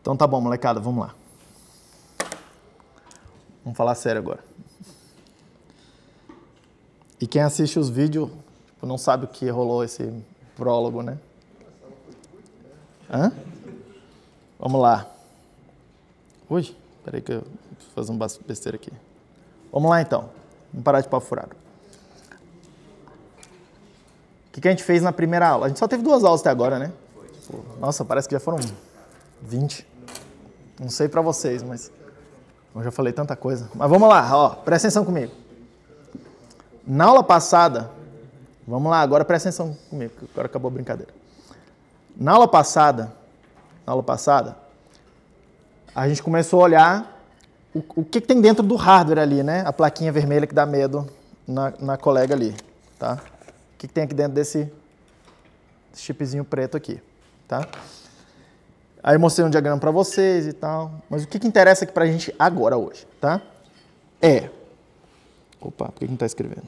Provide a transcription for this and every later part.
Então tá bom, molecada, vamos lá. Vamos falar sério agora. E quem assiste os vídeos tipo, não sabe o que rolou esse prólogo, né? Hã? Vamos lá. Ui, peraí que eu preciso fazer um besteira aqui. Vamos lá então. Vamos parar de papo furado. O que a gente fez na primeira aula? A gente só teve 2 aulas até agora, né? Pô, nossa, parece que já foram 20. Não sei pra vocês, mas eu já falei tanta coisa. Mas vamos lá, ó, presta atenção comigo. Na aula passada, vamos lá, agora presta atenção comigo, que agora acabou a brincadeira. Na aula passada, a gente começou a olhar o que tem dentro do hardware ali, né? A plaquinha vermelha que dá medo na colega ali, tá? O que tem aqui dentro desse chipzinho preto aqui, tá? Aí eu mostrei um diagrama para vocês e tal, mas o que interessa aqui pra gente agora, hoje, tá? Opa, por que não tá escrevendo?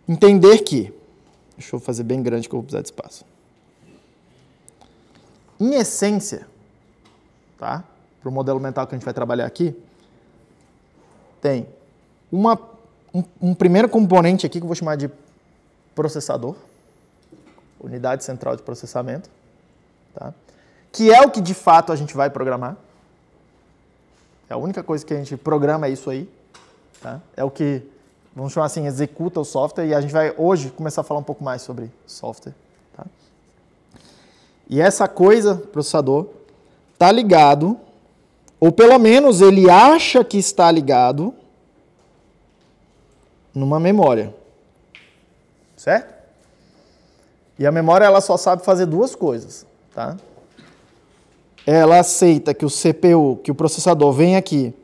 Entender que, deixa eu fazer bem grande que eu vou precisar de espaço. Em essência, tá? Para o modelo mental que a gente vai trabalhar aqui, tem um primeiro componente aqui que eu vou chamar de processador, unidade central de processamento, tá? Que é o que de fato a gente vai programar. É a única coisa que a gente programa é isso aí, tá? É o que, vamos chamar assim, executa o software, e a gente vai hoje começar a falar um pouco mais sobre software, tá? E essa coisa, processador, está ligado, ou pelo menos ele acha que está ligado, numa memória, certo? E a memória ela só sabe fazer 2 coisas, tá? Ela aceita que o CPU, que o processador venha aqui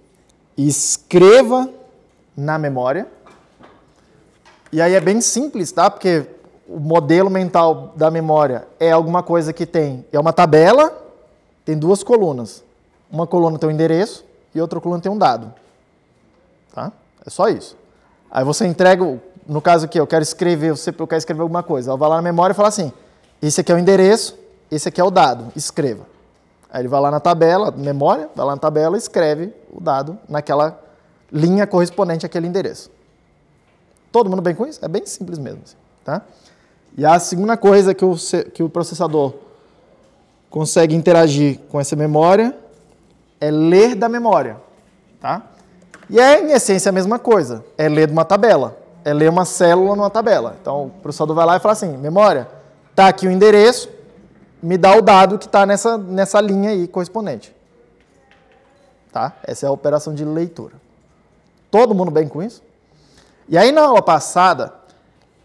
e escreva na memória. E aí é bem simples, tá? Porque o modelo mental da memória é alguma coisa que é uma tabela, tem 2 colunas. Uma coluna tem um endereço e outra coluna tem um dado, tá? É só isso. Aí você entrega, no caso aqui, eu quero escrever alguma coisa. Ela vai lá na memória e fala assim, esse aqui é o endereço, esse aqui é o dado, escreva. Aí ele vai lá na tabela, memória, vai lá na tabela e escreve o dado naquela linha correspondente àquele endereço. Todo mundo bem com isso? É bem simples mesmo, assim, tá? E a segunda coisa que o processador consegue interagir com essa memória é ler da memória, tá? E é, em essência, a mesma coisa. É ler de uma tabela. É ler uma célula numa tabela. Então, o processador vai lá e fala assim, memória, tá aqui o endereço, me dá o dado que está nessa linha aí correspondente. Tá? Essa é a operação de leitura. Todo mundo bem com isso? E aí, na aula passada,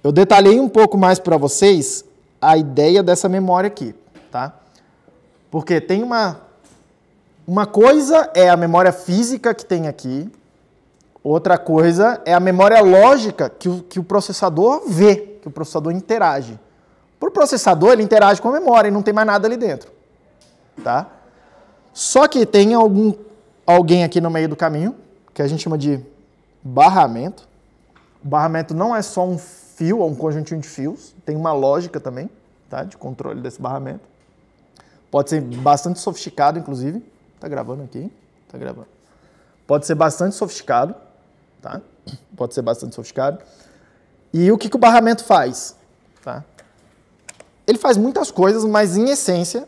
eu detalhei um pouco mais para vocês a ideia dessa memória aqui, tá? Porque tem uma coisa é a memória física que tem aqui, outra coisa é a memória lógica que o processador vê, que o processador interage. Para o processador, ele interage com a memória e não tem mais nada ali dentro, tá? Só que tem alguém aqui no meio do caminho, que a gente chama de barramento. O barramento não é só um fio ou um conjuntinho de fios, tem uma lógica também, tá? De controle desse barramento. Pode ser bastante sofisticado, inclusive. Tá gravando aqui? Tá gravando. Pode ser bastante sofisticado, tá? Pode ser bastante sofisticado. E o que o barramento faz? Tá? Ele faz muitas coisas, mas em essência,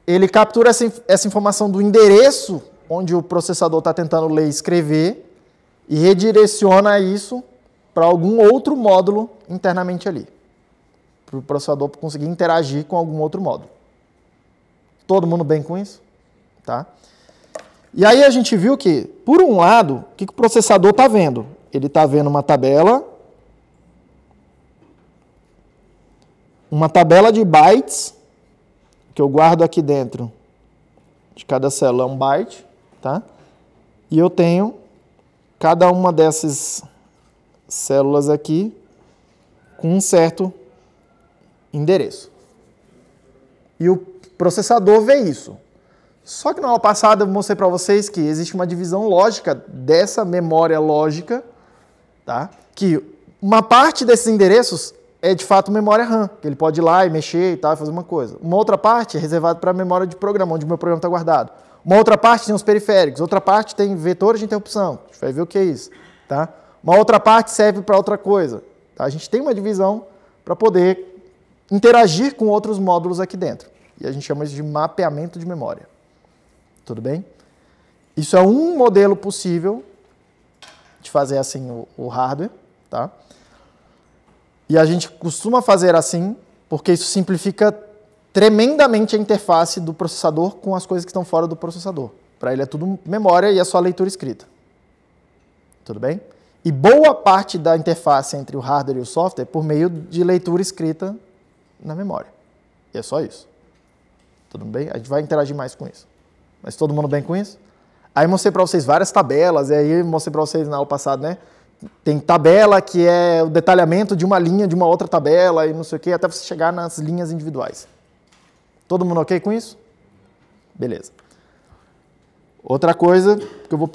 ele captura essa informação do endereço onde o processador está tentando ler e escrever e redireciona isso para algum outro módulo internamente ali, para o processador conseguir interagir com algum outro módulo. Todo mundo bem com isso? Tá? E aí a gente viu que, por um lado, o que o processador está vendo? Ele está vendo uma tabela de bytes, que eu guardo aqui dentro de cada célula é um byte, tá? E eu tenho cada uma dessas células aqui com um certo endereço. E o processador vê isso. Só que na aula passada eu mostrei para vocês que existe uma divisão lógica dessa memória lógica, tá? Que uma parte desses endereços é de fato memória RAM, que ele pode ir lá e mexer e tal, e fazer uma coisa. Uma outra parte é reservada para a memória de programa, onde o meu programa está guardado. Uma outra parte tem os periféricos, outra parte tem vetores de interrupção, a gente vai ver o que é isso. Tá? Uma outra parte serve para outra coisa. Tá? A gente tem uma divisão para poder interagir com outros módulos aqui dentro. E a gente chama isso de mapeamento de memória. Tudo bem? Isso é um modelo possível de fazer assim o hardware. Tá? E a gente costuma fazer assim, porque isso simplifica tremendamente a interface do processador com as coisas que estão fora do processador. Para ele é tudo memória e é só leitura escrita. Tudo bem? E boa parte da interface entre o hardware e o software é por meio de leitura escrita na memória. E é só isso. Tudo bem? A gente vai interagir mais com isso. Mas todo mundo bem com isso? Aí mostrei para vocês várias tabelas, e aí mostrei para vocês na aula passada, né? Tem tabela que é o detalhamento de uma linha de uma outra tabela e não sei o que, até você chegar nas linhas individuais. Todo mundo ok com isso? Beleza. Outra coisa que eu vou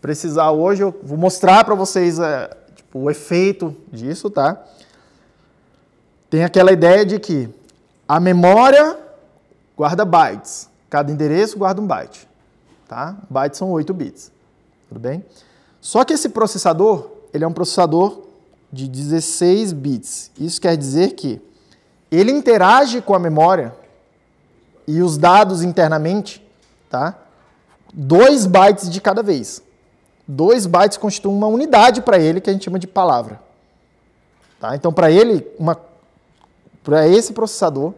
precisar hoje, eu vou mostrar para vocês tipo, o efeito disso, tá? Tem aquela ideia de que a memória guarda bytes. Cada endereço guarda um byte. Tá? Bytes são 8 bits. Tudo bem? Só que esse processador, ele é um processador de 16 bits. Isso quer dizer que ele interage com a memória e os dados internamente, tá? 2 bytes de cada vez. 2 bytes constituem uma unidade para ele que a gente chama de palavra. Tá? Então, para ele, para esse processador,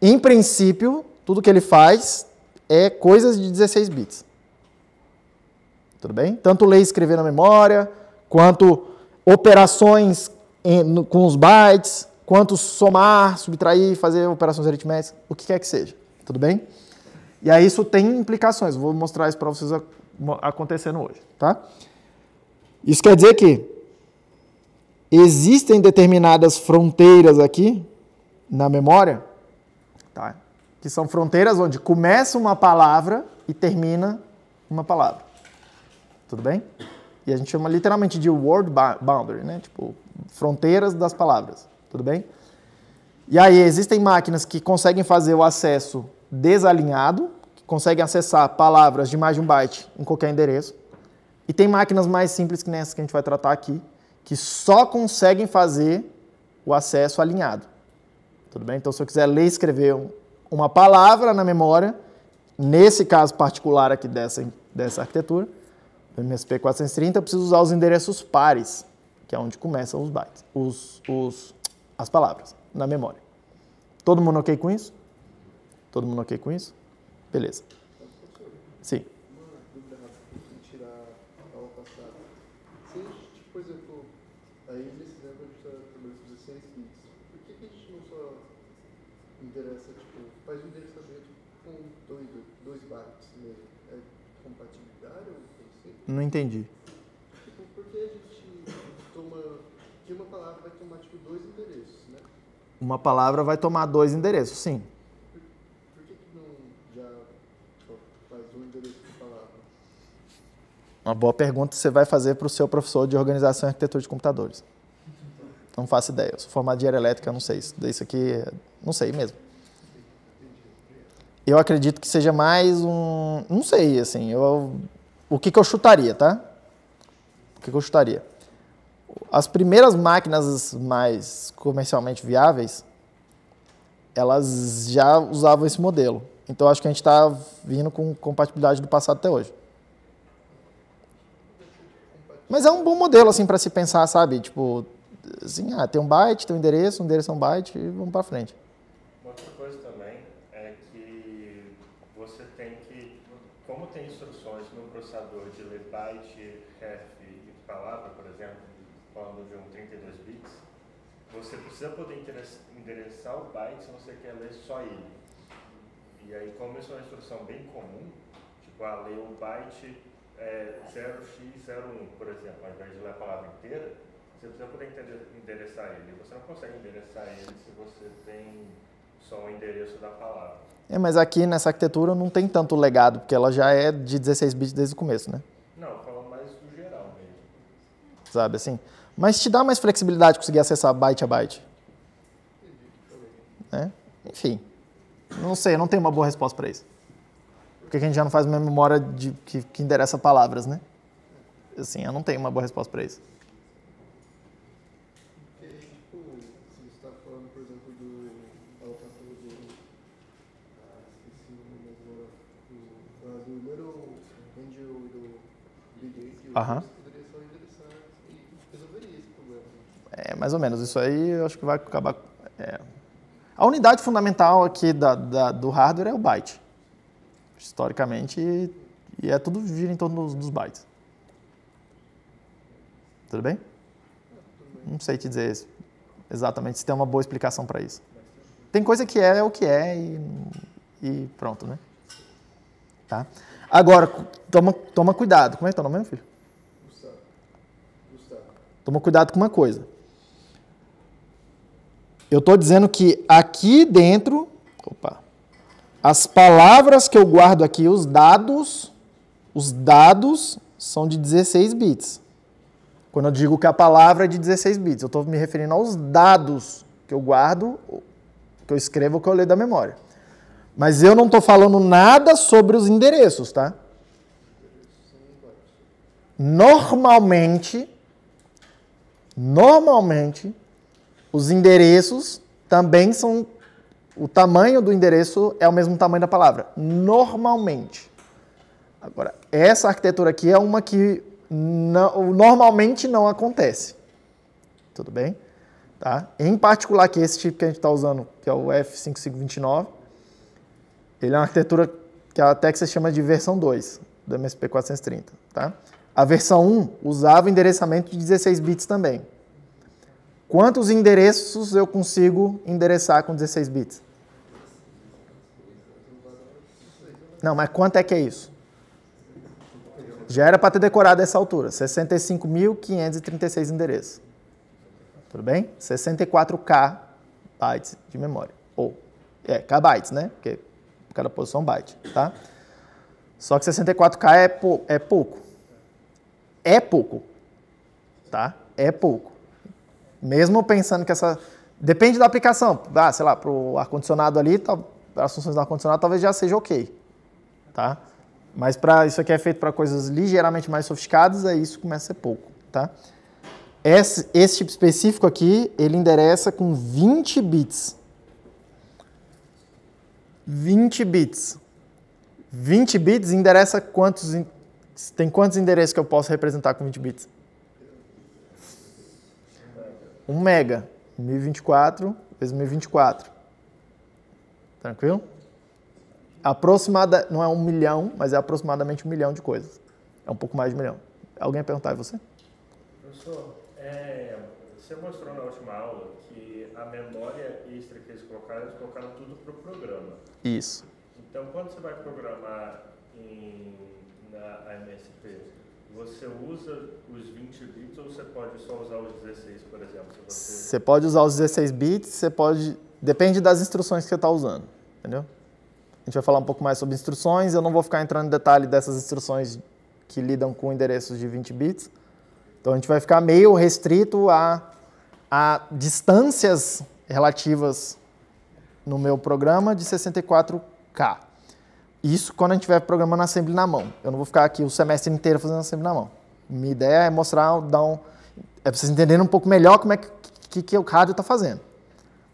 em princípio, tudo que ele faz é coisas de 16 bits. Tudo bem? Tanto ler e escrever na memória, quanto operações com os bytes, quanto somar, subtrair, fazer operações aritméticas, o que quer que seja. Tudo bem? E aí isso tem implicações. Vou mostrar isso para vocês acontecendo hoje. Tá? Isso quer dizer que existem determinadas fronteiras aqui na memória, tá? Que são fronteiras onde começa uma palavra e termina uma palavra. Tudo bem? E a gente chama literalmente de word boundary, né? Tipo, fronteiras das palavras. Tudo bem? E aí existem máquinas que conseguem fazer o acesso desalinhado, que conseguem acessar palavras de mais de um byte em qualquer endereço. E tem máquinas mais simples que nessas que a gente vai tratar aqui, que só conseguem fazer o acesso alinhado. Tudo bem? Então, se eu quiser ler e escrever uma palavra na memória, nesse caso particular aqui dessa arquitetura, do MSP 430, eu preciso usar os endereços pares, que é onde começam os bytes, as palavras, na memória. Todo mundo ok com isso? Todo mundo ok com isso? Beleza. Sim. Uma dúvida rápida para tirar a aula passada. Se a gente, por exemplo, aí nesse exemplo a gente está trabalhando com 16 bits, por que a gente não só endereça, tipo, faz o endereçamento com 2 bytes mesmo? É compatibilidade ou assim? Não entendi. Tipo, por que a gente toma, que uma palavra vai tomar, tipo, 2 endereços, né? Uma palavra vai tomar 2 endereços, sim. Por que não já só faz um endereço por palavra? Uma boa pergunta você vai fazer para o seu professor de organização e arquitetura de computadores. Não faço ideia. Eu sou formado em engenharia elétrica, não sei. Isso aqui, não sei mesmo. Eu acredito que seja mais um... Não sei, assim. O que eu chutaria, tá? O que eu chutaria? As primeiras máquinas mais comercialmente viáveis, elas já usavam esse modelo. Então, acho que a gente está vindo com compatibilidade do passado até hoje. Mas é um bom modelo, assim, para se pensar, sabe? Tipo, assim, tem um byte, tem um endereço é um byte e vamos para frente. Outra coisa também é que você tem que, como tem instruções no processador de ler byte, ref e palavra, por exemplo, falando de um 32 bits, você precisa poder endereçar o byte se você quer ler só ele. E aí, como isso é uma instrução bem comum, tipo, ler o byte 0x01, por exemplo, ao invés de ler a palavra inteira, você precisa poder endereçar ele. Você não consegue endereçar ele se você tem só o endereço da palavra. Mas aqui nessa arquitetura não tem tanto legado, porque ela já é de 16 bits desde o começo, né? Não, falando mais do geral mesmo. Sabe assim? Mas te dá mais flexibilidade de conseguir acessar byte a byte. Né? Enfim, não sei, eu não tenho uma boa resposta para isso. Por que a gente já não faz uma memória que endereça palavras, né? Assim, eu não tenho uma boa resposta para isso. Porque, tipo, se você está falando, por exemplo, do alocação esqueci o nome agora, do Little Angel e do Big Eight, poderia só endereçar e resolveria esse problema. É, mais ou menos. Isso aí eu acho que vai acabar... A unidade fundamental aqui do hardware é o byte. Historicamente, e é tudo gira em torno dos bytes. Tudo bem? Não sei te dizer exatamente se tem uma boa explicação para isso. Tem coisa que é o que é e pronto, né? Tá? Agora, toma cuidado. Como é que tá o nome, meu filho? Gustavo. Toma cuidado com uma coisa. Eu estou dizendo que aqui dentro, as palavras que eu guardo aqui, os dados são de 16 bits. Quando eu digo que a palavra é de 16 bits, eu estou me referindo aos dados que eu guardo, que eu escrevo, que eu leio da memória. Mas eu não estou falando nada sobre os endereços, tá? Normalmente, os endereços também são... O tamanho do endereço é o mesmo tamanho da palavra. Normalmente. Agora, essa arquitetura aqui é uma que normalmente não acontece. Tudo bem? Tá? Em particular, aqui, esse tipo que a gente está usando, que é o F5529, ele é uma arquitetura que até que se chama de versão 2 do MSP430. Tá? A versão 1 usava o endereçamento de 16 bits também. Quantos endereços eu consigo endereçar com 16 bits? Não, mas quanto é que é isso? Já era para ter decorado essa altura. 65.536 endereços. Tudo bem? 64K bytes de memória. Kbytes, né? Porque cada posição byte, tá? Só que 64K é pouco. É pouco. Tá? É pouco. Mesmo pensando que essa... Depende da aplicação. Sei lá, para o ar-condicionado ali, as funções do ar-condicionado talvez já seja ok. Tá? Mas isso aqui é feito para coisas ligeiramente mais sofisticadas, aí isso começa a ser pouco. Tá? Esse tipo específico aqui, ele endereça com 20 bits. 20 bits. 20 bits endereça quantos... Tem quantos endereços que eu posso representar com 20 bits? 1 mega. 1024 vezes 1024. Tranquilo? Não é 1 milhão, mas é aproximadamente 1 milhão de coisas. É um pouco mais de 1 milhão. Alguém ia perguntar, e você? Professor, você mostrou na última aula que a memória extra que eles colocaram tudo para o programa. Isso. Então, quando você vai programar na MSP, você usa os 20 bits ou você pode só usar os 16, por exemplo? Você pode usar os 16 bits, depende das instruções que você está usando, entendeu? A gente vai falar um pouco mais sobre instruções, eu não vou ficar entrando em detalhe dessas instruções que lidam com endereços de 20 bits. Então a gente vai ficar meio restrito a distâncias relativas no meu programa de 64K. Isso quando a gente estiver programando assembly na mão. Eu não vou ficar aqui o semestre inteiro fazendo assembly na mão. Minha ideia é mostrar, para vocês entenderem um pouco melhor como é que o hardware está fazendo.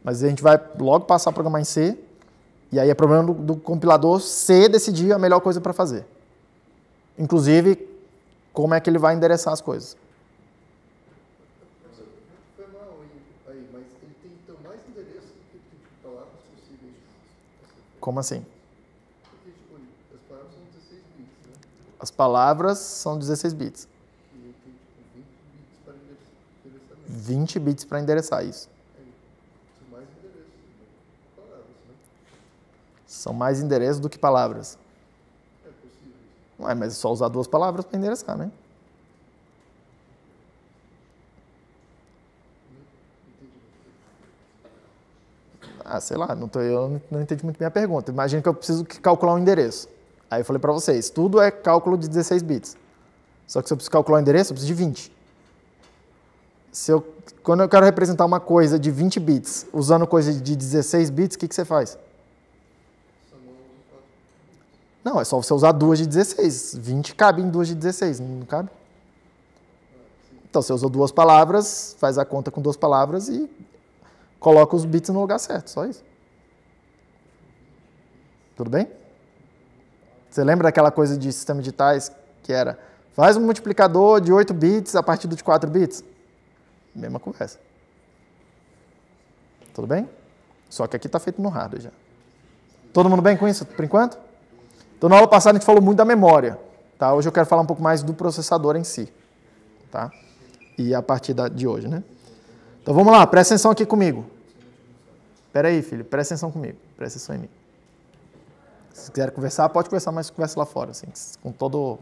Mas a gente vai logo passar a programar em C, e aí é problema do compilador C decidir a melhor coisa para fazer. Inclusive, como é que ele vai endereçar as coisas. Foi mal aí, mas ele tem então mais endereços do que palavras possíveis. Como assim? Porque, tipo, as palavras são 16 bits, né? As palavras são 16 bits. E ele tem, tipo, 20 bits para endereçamento. 20 bits para endereçar isso. São mais endereços do que palavras, né? São mais endereços do que palavras. É possível. Não mas é só usar 2 palavras para endereçar, né? Sei lá, eu não entendi muito bem a pergunta. Imagina que eu preciso calcular um endereço. Aí eu falei para vocês, tudo é cálculo de 16 bits. Só que se eu preciso calcular o endereço, eu preciso de 20. Quando eu quero representar uma coisa de 20 bits usando coisa de 16 bits, o que você faz? Não, é só você usar duas de 16. 20 cabe em duas de 16, não cabe? Então, você usa duas palavras, faz a conta com duas palavras e coloca os bits no lugar certo, só isso. Tudo bem? Você lembra daquela coisa de sistema de tais que era, faz um multiplicador de 8 bits a partir de 4 bits? Mesma conversa. Tudo bem? Só que aqui está feito no hardware já. Todo mundo bem com isso, por enquanto? Então, na aula passada a gente falou muito da memória. Tá? Hoje eu quero falar um pouco mais do processador em si. Tá? E a partir de hoje, né? Então, vamos lá, presta atenção aqui comigo. Espera aí, filho, presta atenção comigo. Presta atenção em mim. Se quiser conversar, pode conversar, mas conversa lá fora. Assim, com todo...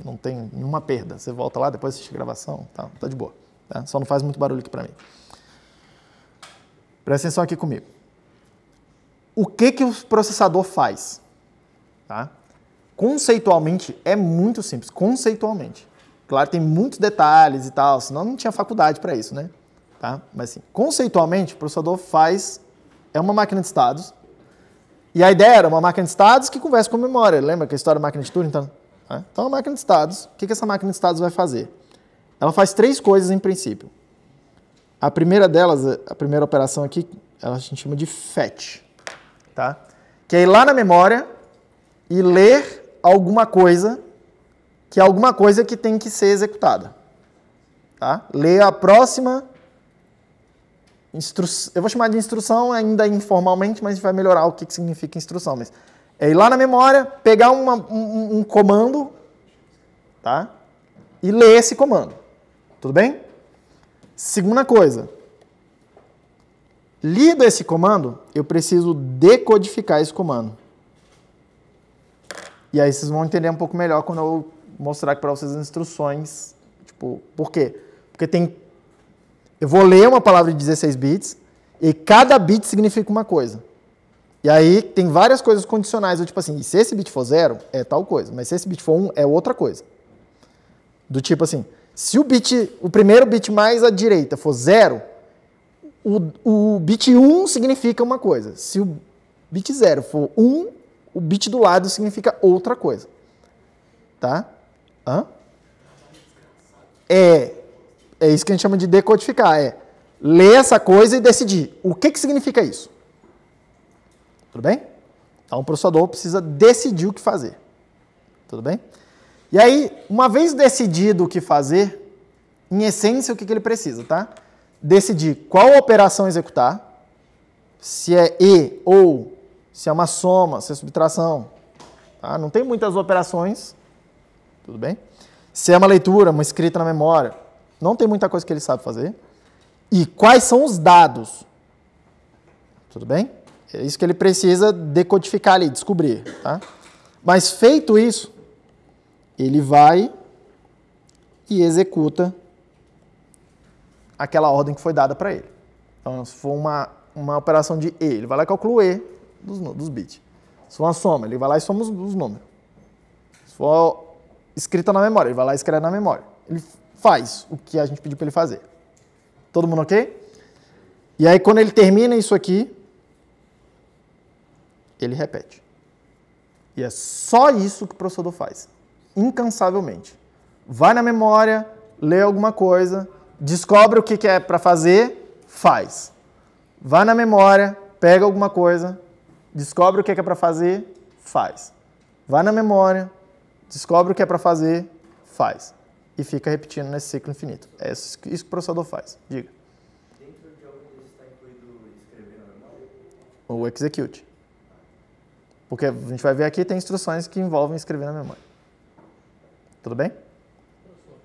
não tem nenhuma perda. Você volta lá, depois assiste a gravação. Tá de boa. Tá? Só não faz muito barulho aqui para mim. Presta atenção aqui comigo. O que o processador faz? Tá? Conceitualmente, é muito simples. Conceitualmente. Claro, tem muitos detalhes e tal, senão não tinha faculdade para isso, né? Tá? Mas, assim, conceitualmente, o processador é uma máquina de estados. E a ideia era uma máquina de estados que conversa com memória. Lembra que a história da máquina de Turing? Então, é uma máquina de estados. O que essa máquina de estados vai fazer? Ela faz três coisas em princípio. A primeira delas, a primeira operação aqui, a gente chama de fetch. Tá? Que é ir lá na memória e ler alguma coisa, que é alguma coisa que tem que ser executada. Tá? Ler a próxima instrução. Eu vou chamar de instrução ainda informalmente, mas a gente vai melhorar o que significa instrução. Mas é ir lá na memória, pegar um comando, tá? E ler esse comando. Tudo bem? Segunda coisa. Lido esse comando, eu preciso decodificar esse comando. E aí vocês vão entender um pouco melhor quando eu mostrar aqui para vocês as instruções. Tipo, por quê? Porque eu vou ler uma palavra de 16 bits e cada bit significa uma coisa. E aí tem várias coisas condicionais, tipo assim, se esse bit for 0, é tal coisa, mas se esse bit for 1, é outra coisa. Do tipo assim, se o primeiro bit mais à direita for 0, o bit 1 significa uma coisa. Se o bit 0 for 1, o bit do lado significa outra coisa. Tá? É isso que a gente chama de decodificar. É ler essa coisa e decidir o que significa isso. Tudo bem? Então o processador precisa decidir o que fazer. Tudo bem? E aí, uma vez decidido o que fazer, em essência, o que ele precisa, tá? Decidir qual operação executar, se é e ou, se é uma soma, se é subtração. Tá? Não tem muitas operações, tudo bem? Se é uma leitura, uma escrita na memória, não tem muita coisa que ele sabe fazer. E quais são os dados? Tudo bem? É isso que ele precisa decodificar ali, descobrir. Tá? Mas feito isso, ele vai e executa aquela ordem que foi dada para ele. Então, se for uma operação de E, ele vai lá e calcula o E dos bits. Se for uma soma, ele vai lá e soma os números. Se for escrita na memória, ele vai lá e escreve na memória. Ele faz o que a gente pediu para ele fazer. Todo mundo ok? E aí, quando ele termina isso aqui, ele repete. E é só isso que o processador faz. Incansavelmente. Vai na memória, lê alguma coisa, descobre o que é para fazer, faz. Vai na memória, pega alguma coisa, descobre o que é para fazer, faz. Vai na memória, descobre o que é para fazer, faz. E fica repetindo nesse ciclo infinito. É isso que o processador faz. Diga. Dentro de algum desses está incluído escrever na memória? O execute. Porque a gente vai ver aqui, tem instruções que envolvem escrever na memória. Tudo bem? Professor,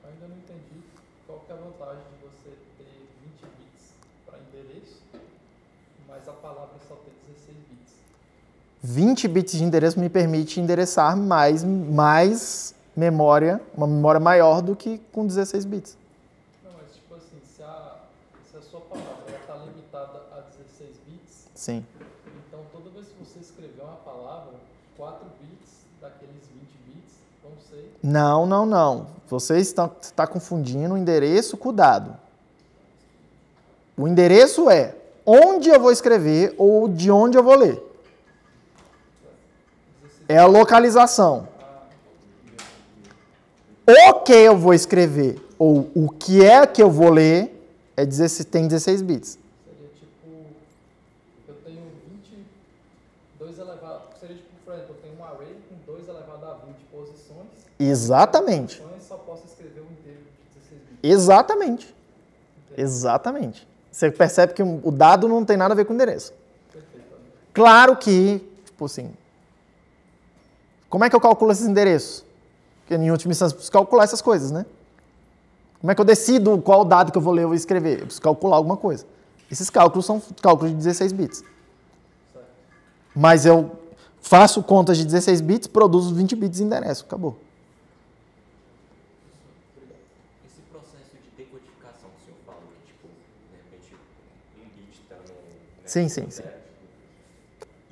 ainda não entendi qual que é a vantagem de você ter 20 bits para endereço, mas a palavra só tem 16 bits. 20 bits de endereço me permite endereçar mais memória, uma memória maior do que com 16 bits. Não, mas tipo assim, se a sua palavra está limitada a 16 bits, Sim. então toda vez que você escrever uma palavra, 4 bits daqueles 20 bits vão ser... Não. Você está confundindo o endereço com o dado. O endereço é onde eu vou escrever ou de onde eu vou ler. É a localização. O que eu vou escrever ou o que é que eu vou ler tem 16 bits. Seria tipo, eu tenho 22 elevado, seria tipo, por exemplo, eu tenho um array com 2 elevado a 20 posições. Exatamente. Só posso escrever um inteiro de 16 bits. Exatamente. Exatamente. Você percebe que o dado não tem nada a ver com o endereço. Perfeitamente. Claro que, tipo assim, como é que eu calculo esses endereços? Porque em última instância eu preciso calcular essas coisas, né? Como é que eu decido qual dado que eu vou ler ou escrever? Eu preciso calcular alguma coisa. Esses cálculos são cálculos de 16 bits. Certo. Mas eu faço contas de 16 bits, produzo 20 bits de endereço. Acabou. Esse processo de decodificação que o senhor falou, que tipo, de repente, um bit está no... Né, Sim.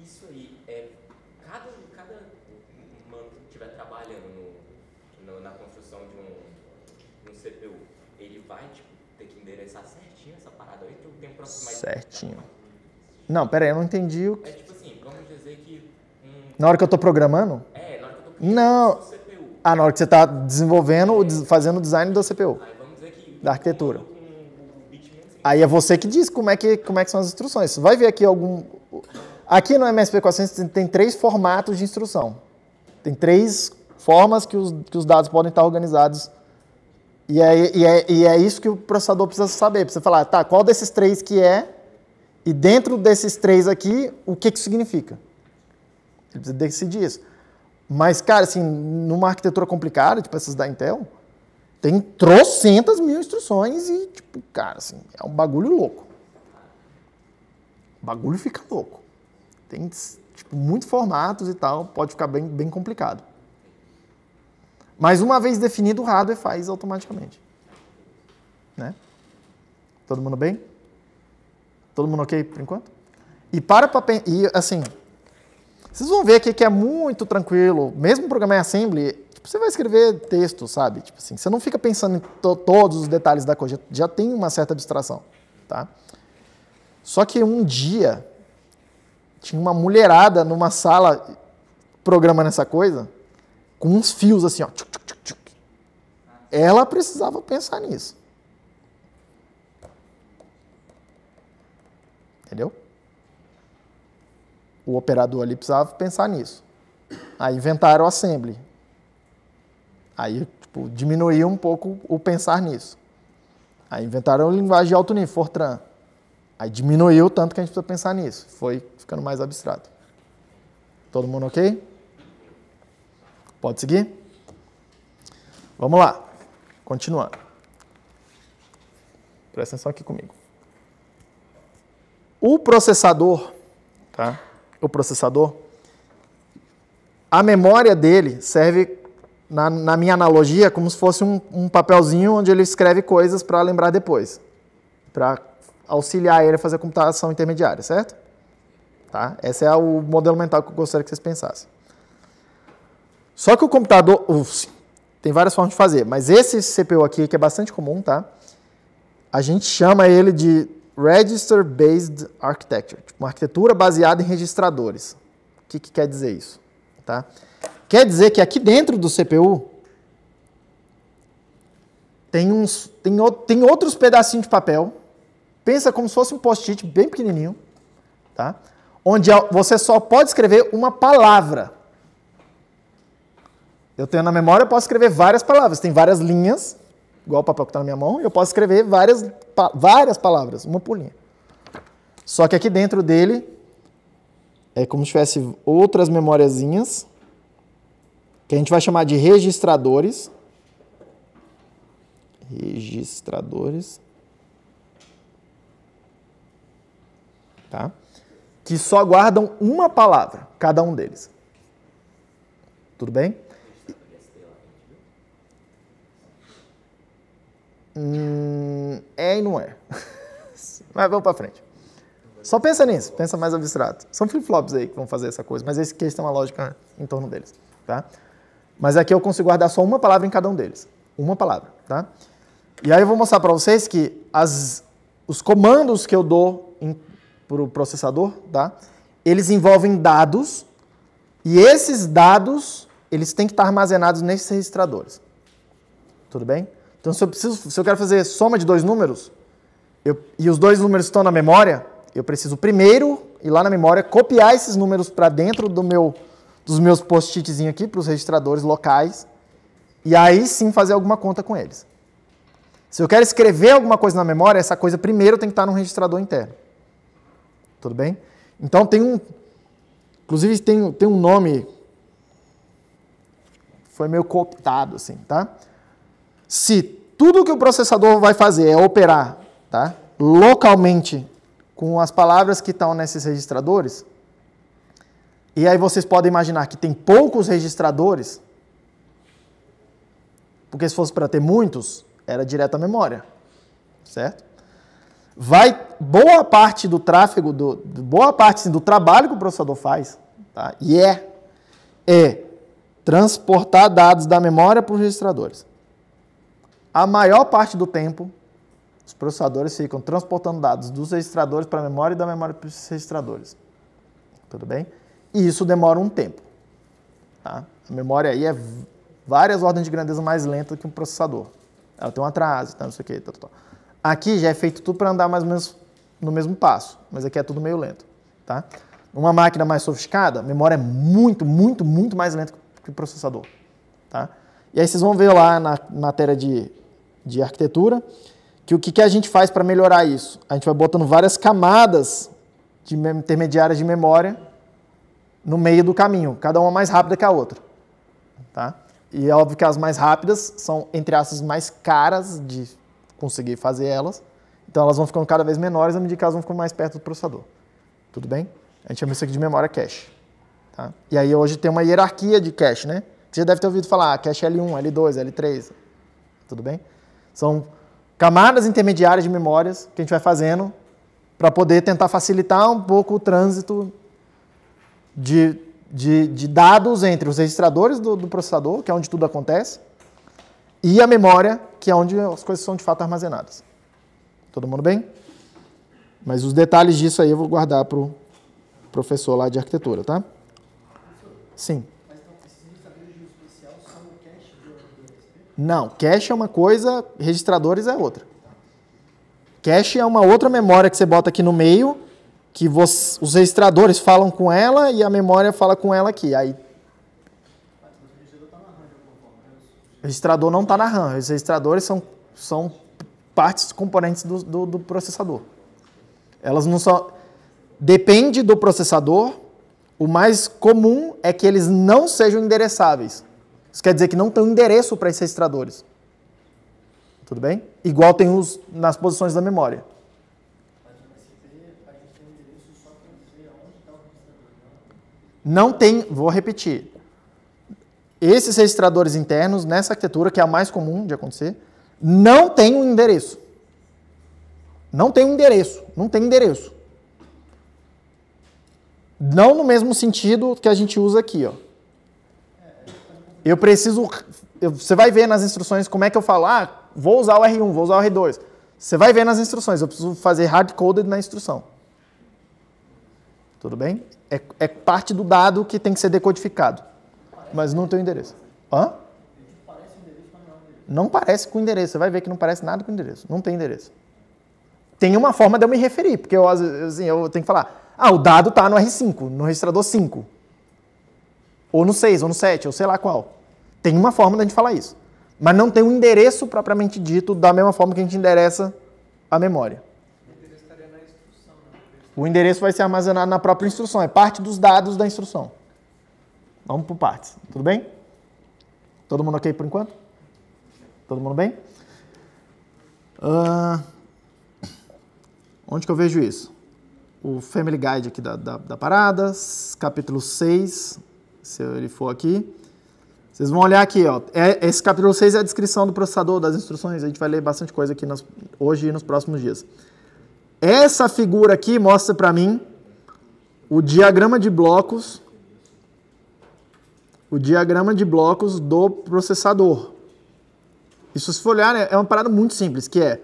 Isso aí é... Cada mano que estiver trabalhando na construção de um CPU, ele vai, tipo, ter que endereçar certinho essa parada aí, ou tem um processo mais... Certinho. Não, peraí, eu não entendi o que... É tipo assim, vamos dizer que... Na hora que eu estou programando? na hora que eu tô Não. criando o CPU. Ah, na hora que você está desenvolvendo, fazendo o design da CPU. Aí vamos dizer que... Da arquitetura. Com o bit menos... Aí é você que diz como é que são as instruções. Você vai ver aqui algum... Aqui no MSP400 tem 3 formatos de instrução. Tem 3 formas que os dados podem estar organizados. E é isso que o processador precisa saber. Precisa falar, tá, qual desses 3 que é, e dentro desses 3 aqui, o que significa. Ele precisa decidir isso. Mas, cara, assim, numa arquitetura complicada, tipo essas da Intel, tem trocentas mil instruções e, tipo, cara, assim, é um bagulho louco. O bagulho fica louco. Tem, tipo, muitos formatos e tal, pode ficar bem complicado. Mas uma vez definido, o hardware faz automaticamente. Né? Todo mundo bem? Todo mundo ok por enquanto? E assim, vocês vão ver aqui que é muito tranquilo, mesmo programar em assembly, tipo, você vai escrever texto, sabe? Tipo assim, você não fica pensando em todos os detalhes da coisa, já tem uma certa abstração, tá? Só que um dia, tinha uma mulherada numa sala programando essa coisa, com uns fios assim, ó. Ela precisava pensar nisso. Entendeu? O operador ali precisava pensar nisso. Aí inventaram o assembly. Aí, tipo, diminuiu um pouco o pensar nisso. Aí inventaram a linguagem de alto nível, Fortran. Aí diminuiu tanto que a gente precisa pensar nisso. Foi ficando mais abstrato. Todo mundo ok? Pode seguir? Vamos lá. Continuando. Presta atenção aqui comigo. O processador, tá? O processador, a memória dele serve, na minha analogia, como se fosse um papelzinho onde ele escreve coisas para lembrar depois. Para auxiliar ele a fazer a computação intermediária, certo? Tá? Esse é o modelo mental que eu gostaria que vocês pensassem. Só que o computador... tem várias formas de fazer, mas esse CPU aqui, que é bastante comum, tá? A gente chama ele de Register Based Architecture, tipo uma arquitetura baseada em registradores. O que quer dizer isso? Tá? Quer dizer que aqui dentro do CPU tem outros pedacinhos de papel. Pensa como se fosse um post-it bem pequenininho, tá? Onde você só pode escrever uma palavra. Eu tenho na memória, eu posso escrever várias palavras. Tem várias linhas, igual o papel que está na minha mão, eu posso escrever várias palavras, uma por linha. Só que aqui dentro dele é como se tivesse outras memóriazinhas, que a gente vai chamar de registradores. Registradores. Tá? Que só guardam uma palavra, cada um deles. Tudo bem? É e não é. Mas vamos para frente. Só pensa nisso, pensa mais abstrato. São flip-flops aí que vão fazer essa coisa, mas esse case tem uma lógica em torno deles. tá? Mas aqui eu consigo guardar só uma palavra em cada um deles. Uma palavra, tá? E aí eu vou mostrar para vocês que os comandos que eu dou para o processador, tá? Eles envolvem dados e esses dados, eles têm que estar armazenados nesses registradores. Tudo bem? Então, se eu quero fazer soma de dois números, e os dois números estão na memória, eu preciso primeiro ir lá na memória, copiar esses números para dentro dos meus post-itzinhos aqui, para os registradores locais, e aí sim fazer alguma conta com eles. Se eu quero escrever alguma coisa na memória, essa coisa primeiro tem que estar num registrador interno. Tudo bem? Então inclusive tem um nome, foi meio cooptado assim, tá? Se tudo que o processador vai fazer é operar, tá, localmente com as palavras que estão nesses registradores, e aí vocês podem imaginar que tem poucos registradores, porque se fosse para ter muitos, era direto à memória, certo? Boa parte do tráfego, boa parte sim, do trabalho que o processador faz, tá? E é transportar dados da memória para os registradores. A maior parte do tempo, os processadores ficam transportando dados dos registradores para a memória e da memória para os registradores. Tudo bem? E isso demora um tempo. Tá? A memória aí é várias ordens de grandeza mais lenta que um processador. Ela tem um atraso, tá? Não sei o que. Aqui já é feito tudo para andar mais ou menos no mesmo passo, mas aqui é tudo meio lento. Tá? Uma máquina mais sofisticada, a memória é muito, muito, muito mais lenta que o processador. Tá? E aí vocês vão ver lá na matéria de arquitetura que o que a gente faz para melhorar isso? A gente vai botando várias camadas de intermediárias de memória no meio do caminho, cada uma mais rápida que a outra. Tá? E é óbvio que as mais rápidas são, entre aspas, mais caras de conseguir fazer elas, então elas vão ficando cada vez menores à medida que elas vão ficando mais perto do processador. Tudo bem? A gente chama isso aqui de memória cache. Tá? E aí hoje tem uma hierarquia de cache, né? Você já deve ter ouvido falar, cache L1, L2, L3. Tudo bem? São camadas intermediárias de memórias que a gente vai fazendo para poder tentar facilitar um pouco o trânsito de dados entre os registradores do processador, que é onde tudo acontece, e a memória, que é onde as coisas são de fato armazenadas. Todo mundo bem? Mas os detalhes disso aí eu vou guardar para o professor lá de arquitetura, tá? Sim. Mas então, esses registradores de uso especial são o cache do RSP? Não, cache é uma coisa, registradores é outra. Cache é uma outra memória que você bota aqui no meio, que os registradores falam com ela e a memória fala com ela aqui. Aí, o registrador não está na RAM, os registradores são partes componentes do processador. Elas não são... Depende do processador, o mais comum é que eles não sejam endereçáveis. Isso quer dizer que não tem um endereço para esses registradores. Tudo bem? Igual tem os nas posições da memória. Não tem, vou repetir. Esses registradores internos, nessa arquitetura, que é a mais comum de acontecer, não tem um endereço. Não tem um endereço. Não tem endereço. Não no mesmo sentido que a gente usa aqui, ó. Eu preciso... Você vai ver nas instruções como é que eu falo, vou usar o R1, vou usar o R2. Você vai ver nas instruções, eu preciso fazer hard-coded na instrução. Tudo bem? É parte do dado que tem que ser decodificado. Mas não tem o endereço. Hã? Não parece com endereço. Você vai ver que não parece nada com endereço. Não tem endereço. Tem uma forma de eu me referir, porque eu tenho que falar, o dado está no R5, no registrador 5. Ou no 6, ou no 7, ou sei lá qual. Tem uma forma de a gente falar isso. Mas não tem um endereço propriamente dito da mesma forma que a gente endereça a memória. O endereço vai ser armazenado na própria instrução. É parte dos dados da instrução. Vamos por partes. Tudo bem? Todo mundo ok por enquanto? Todo mundo bem? Onde que eu vejo isso? O Family Guide aqui da parada, capítulo 6, se ele for aqui. Vocês vão olhar aqui, ó. Esse capítulo 6 é a descrição do processador, das instruções. A gente vai ler bastante coisa aqui hoje e nos próximos dias. Essa figura aqui mostra para mim o diagrama de blocos o diagrama de blocos do processador. Isso, se for olhar, é uma parada muito simples, que é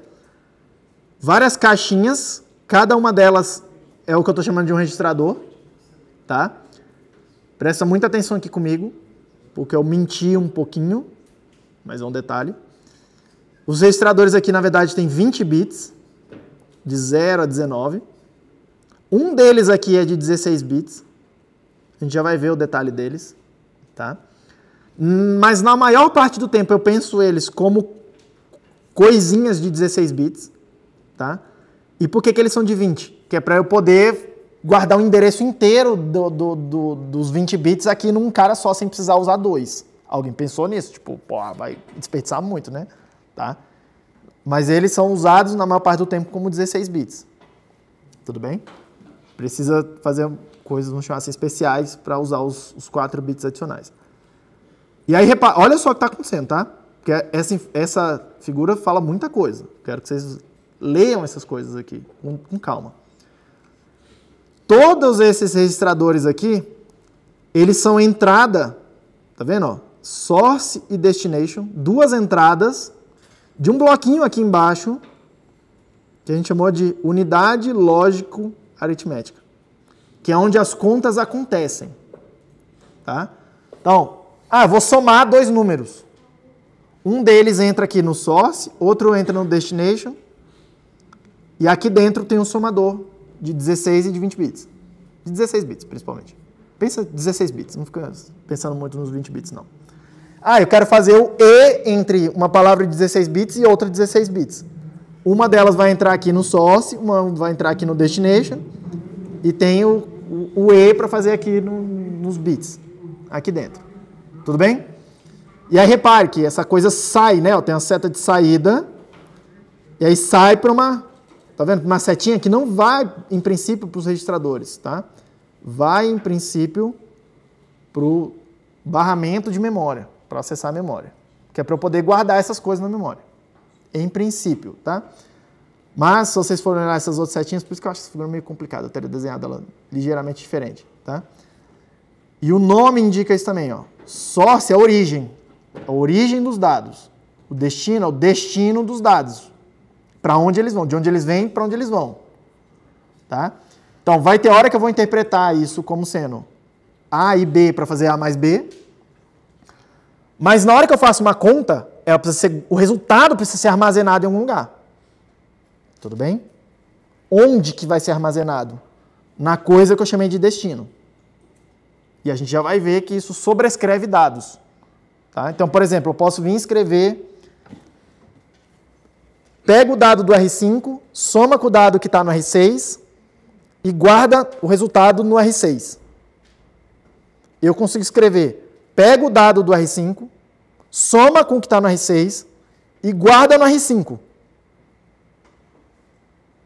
várias caixinhas, cada uma delas é o que eu estou chamando de um registrador, tá? Presta muita atenção aqui comigo, porque eu menti um pouquinho, mas é um detalhe. Os registradores aqui, na verdade, tem 20 bits, de 0 a 19. Um deles aqui é de 16 bits. A gente já vai ver o detalhe deles, tá? Mas na maior parte do tempo eu penso eles como coisinhas de 16 bits, tá? E por que eles são de 20? Que é para eu poder guardar o endereço inteiro dos 20 bits aqui num cara só, sem precisar usar dois. Alguém pensou nisso? Tipo, pô, vai desperdiçar muito, né? Tá? Mas eles são usados na maior parte do tempo como 16 bits. Tudo bem? Precisa fazer coisas, vamos chamar assim, especiais para usar os 4 bits adicionais. E aí, repara, olha só o que está acontecendo, tá? Porque essa figura fala muita coisa. Quero que vocês leiam essas coisas aqui com calma. Todos esses registradores aqui, eles são entrada, tá vendo? Ó? Source e destination, duas entradas de um bloquinho aqui embaixo, que a gente chamou de unidade lógico-aritmética, que é onde as contas acontecem. Tá? Então, vou somar dois números. Um deles entra aqui no source, outro entra no destination, e aqui dentro tem um somador de 16 e de 20 bits. De 16 bits, principalmente. Pensa 16 bits, não fica pensando muito nos 20 bits, não. Eu quero fazer o E entre uma palavra de 16 bits e outra de 16 bits. Uma delas vai entrar aqui no source, uma vai entrar aqui no destination, e tem o E para fazer aqui nos bits, aqui dentro. Tudo bem? E aí repare que essa coisa sai, né? Tem uma seta de saída, e aí sai para uma, tá vendo? Uma setinha que não vai, em princípio, para os registradores, tá? Vai, em princípio, para o barramento de memória, para acessar a memória. Que é para eu poder guardar essas coisas na memória. Em princípio, tá? Mas, se vocês forem olhar essas outras setinhas, por isso que eu acho essa figura meio complicada, eu teria desenhado ela ligeiramente diferente, tá? E o nome indica isso também, ó. Source é a origem dos dados. O destino é o destino dos dados. Para onde eles vão, de onde eles vêm para onde eles vão. Tá? Então, vai ter hora que eu vou interpretar isso como sendo A e B para fazer A mais B. Mas na hora que eu faço uma conta, o resultado precisa ser armazenado em algum lugar. Tudo bem? Onde que vai ser armazenado? Na coisa que eu chamei de destino. E a gente já vai ver que isso sobrescreve dados. Tá? Então, por exemplo, eu posso vir escrever, pega o dado do R5, soma com o dado que está no R6 e guarda o resultado no R6. Eu consigo escrever, pega o dado do R5, soma com o que está no R6 e guarda no R5.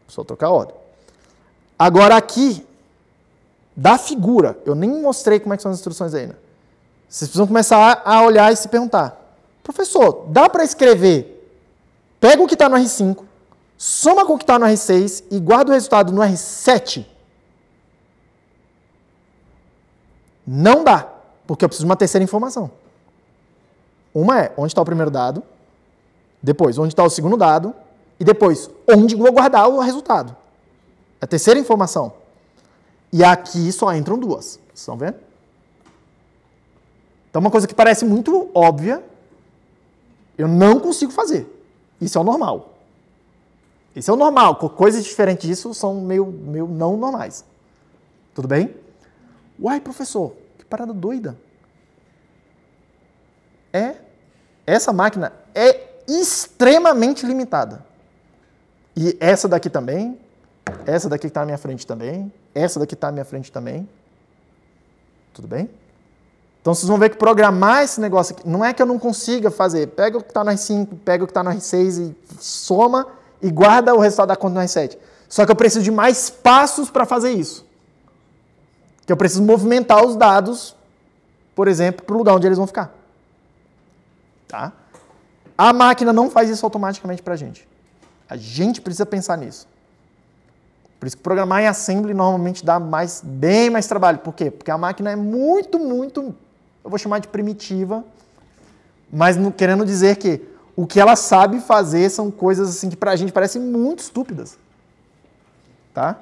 Só trocar a ordem. Agora aqui, da figura, eu nem mostrei como é que são as instruções ainda. Vocês precisam começar a olhar e se perguntar, professor, dá para escrever, pega o que está no R5, soma com o que está no R6 e guarda o resultado no R7? Não dá, porque eu preciso de uma terceira informação. Uma é onde está o primeiro dado, depois onde está o segundo dado, e depois onde eu vou guardar o resultado. É a terceira informação. E aqui só entram duas. Vocês estão vendo? Então, uma coisa que parece muito óbvia, eu não consigo fazer. Isso é o normal. Isso é o normal. Coisas diferentes disso são meio não normais. Tudo bem? Uai, professor, que parada doida. Essa máquina é extremamente limitada. E essa daqui também, essa daqui que está na minha frente também, essa daqui está na minha frente também. Tudo bem? Então, vocês vão ver que programar esse negócio aqui, não é que eu não consiga fazer. Pega o que está no R5, pega o que está no R6 e soma e guarda o resultado da conta no R7. Só que eu preciso de mais passos para fazer isso. Que eu preciso movimentar os dados, por exemplo, para o lugar onde eles vão ficar. Tá? A máquina não faz isso automaticamente para a gente. A gente precisa pensar nisso. Por isso que programar em assembly normalmente dá bem mais trabalho. Por quê? Porque a máquina é muito eu vou chamar de primitiva, mas querendo dizer que o que ela sabe fazer são coisas assim que pra gente parecem muito estúpidas. Tá?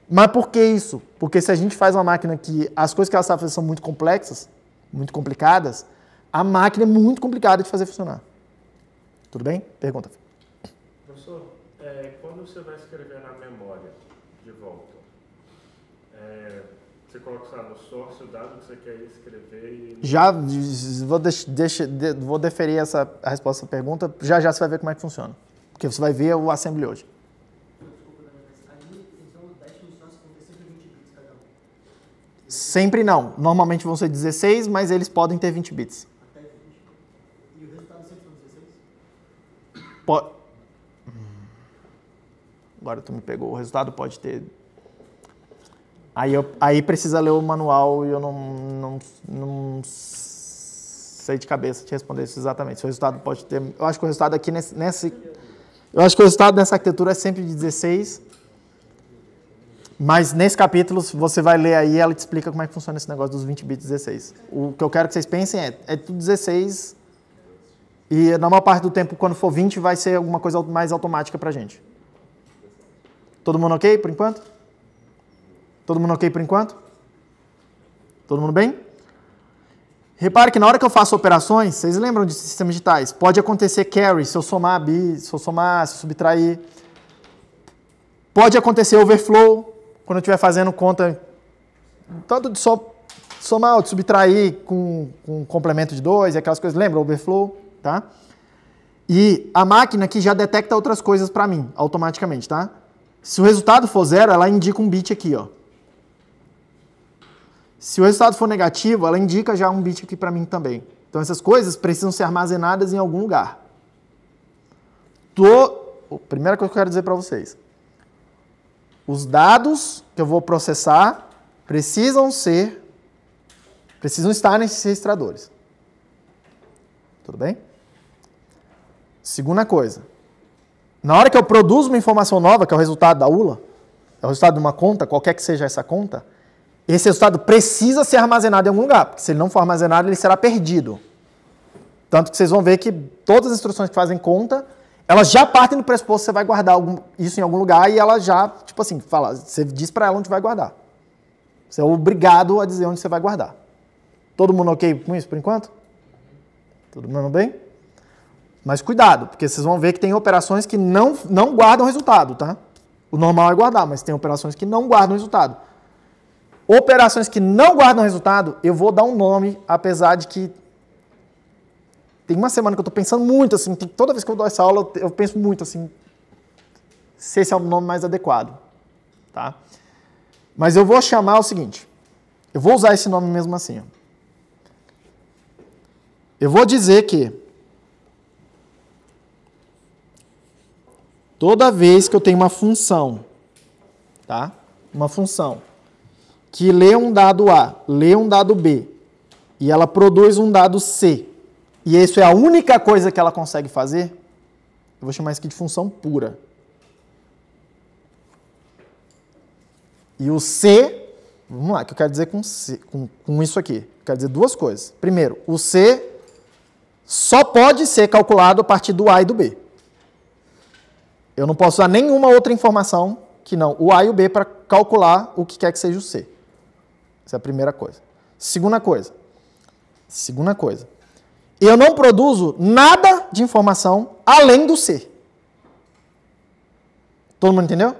Mas por que isso? Porque se a gente faz uma máquina que as coisas que ela sabe fazer são muito complexas, muito complicadas, a máquina é muito complicada de fazer funcionar. Tudo bem? Pergunta. Professor, quando você vai escrever na memória de volta, você coloca no source o dado que você quer escrever e... Já vou deferir a resposta à pergunta, já você vai ver como é que funciona. Porque você vai ver o assembly hoje. Sempre não. Normalmente vão ser 16, mas eles podem ter 20 bits. Até 20. E o resultado sempre são 16? Agora tu me pegou. O resultado pode ter... Aí precisa ler o manual e eu não sei de cabeça te responder isso exatamente. Se o resultado pode ter... Eu acho que o resultado aqui eu acho que o resultado nessa arquitetura é sempre de 16. Mas nesse capítulo, você vai ler aí, ela te explica como é que funciona esse negócio dos 20 bits 16. O que eu quero que vocês pensem é tudo 16 e na maior parte do tempo, quando for 20, vai ser alguma coisa mais automática pra gente. Todo mundo ok por enquanto? Todo mundo ok por enquanto? Todo mundo bem? Repare que na hora que eu faço operações, vocês lembram de sistemas digitais? Pode acontecer carry, se eu somar, se eu subtrair. Pode acontecer overflow, quando eu estiver fazendo conta, tanto de somar ou de subtrair com complemento de 2 e aquelas coisas, lembra? Overflow, tá? E a máquina aqui já detecta outras coisas para mim, automaticamente, tá? Se o resultado for 0, ela indica um bit aqui, ó. Se o resultado for negativo, ela indica já um bit aqui para mim também. Então essas coisas precisam ser armazenadas em algum lugar. A primeira coisa que eu quero dizer para vocês. Os dados que eu vou processar precisam estar nesses registradores. Tudo bem? Segunda coisa. Na hora que eu produzo uma informação nova, que é o resultado da ULA, é o resultado de uma conta, qualquer que seja essa conta, esse resultado precisa ser armazenado em algum lugar, porque se ele não for armazenado, ele será perdido. Tanto que vocês vão ver que todas as instruções que fazem conta, elas já partem do pressuposto que você vai guardar isso em algum lugar e ela já, tipo assim, você diz para ela onde vai guardar. Você é obrigado a dizer onde você vai guardar. Todo mundo ok com isso por enquanto? Todo mundo bem? Mas cuidado, porque vocês vão ver que tem operações que não guardam resultado, tá? O normal é guardar, mas tem operações que não guardam resultado. Operações que não guardam resultado, eu vou dar um nome, apesar de que tem uma semana que eu estou pensando muito, assim, toda vez que eu dou essa aula, eu penso muito, assim, se esse é o nome mais adequado, tá? Mas eu vou chamar o seguinte, eu vou usar esse nome mesmo assim, ó. Eu vou dizer que toda vez que eu tenho uma função, tá? Uma função que lê um dado A, lê um dado B, e ela produz um dado C, e isso é a única coisa que ela consegue fazer, eu vou chamar isso aqui de função pura. E o C, vamos lá, o que eu quero dizer com isso aqui? Eu quero dizer duas coisas. Primeiro, o C só pode ser calculado a partir do A e do B. Eu não posso usar nenhuma outra informação que não o A e o B para calcular o que quer que seja o C. Essa é a primeira coisa. Segunda coisa. Eu não produzo nada de informação além do C. Todo mundo entendeu?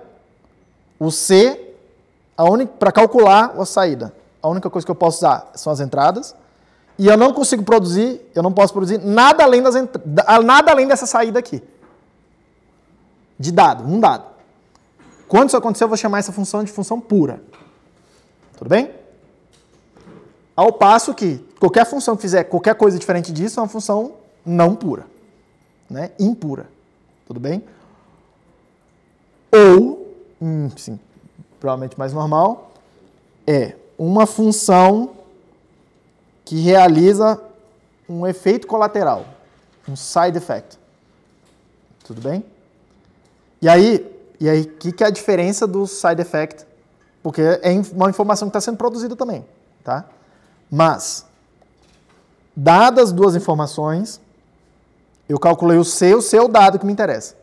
O C, para calcular a saída, a única coisa que eu posso usar são as entradas. E eu não posso produzir nada além dessa saída aqui. De dado, um dado. Quando isso acontecer, eu vou chamar essa função de função pura. Tudo bem? Ao passo que qualquer função que fizer qualquer coisa diferente disso é uma função não pura, né? Impura. Tudo bem? Ou, sim, provavelmente mais normal, é uma função que realiza um efeito colateral, um side effect. Tudo bem? E aí, o que é a diferença do side effect? Porque é uma informação que está sendo produzida também, tá? Mas, Dadas duas informações, eu calculei o C é o dado que me interessa.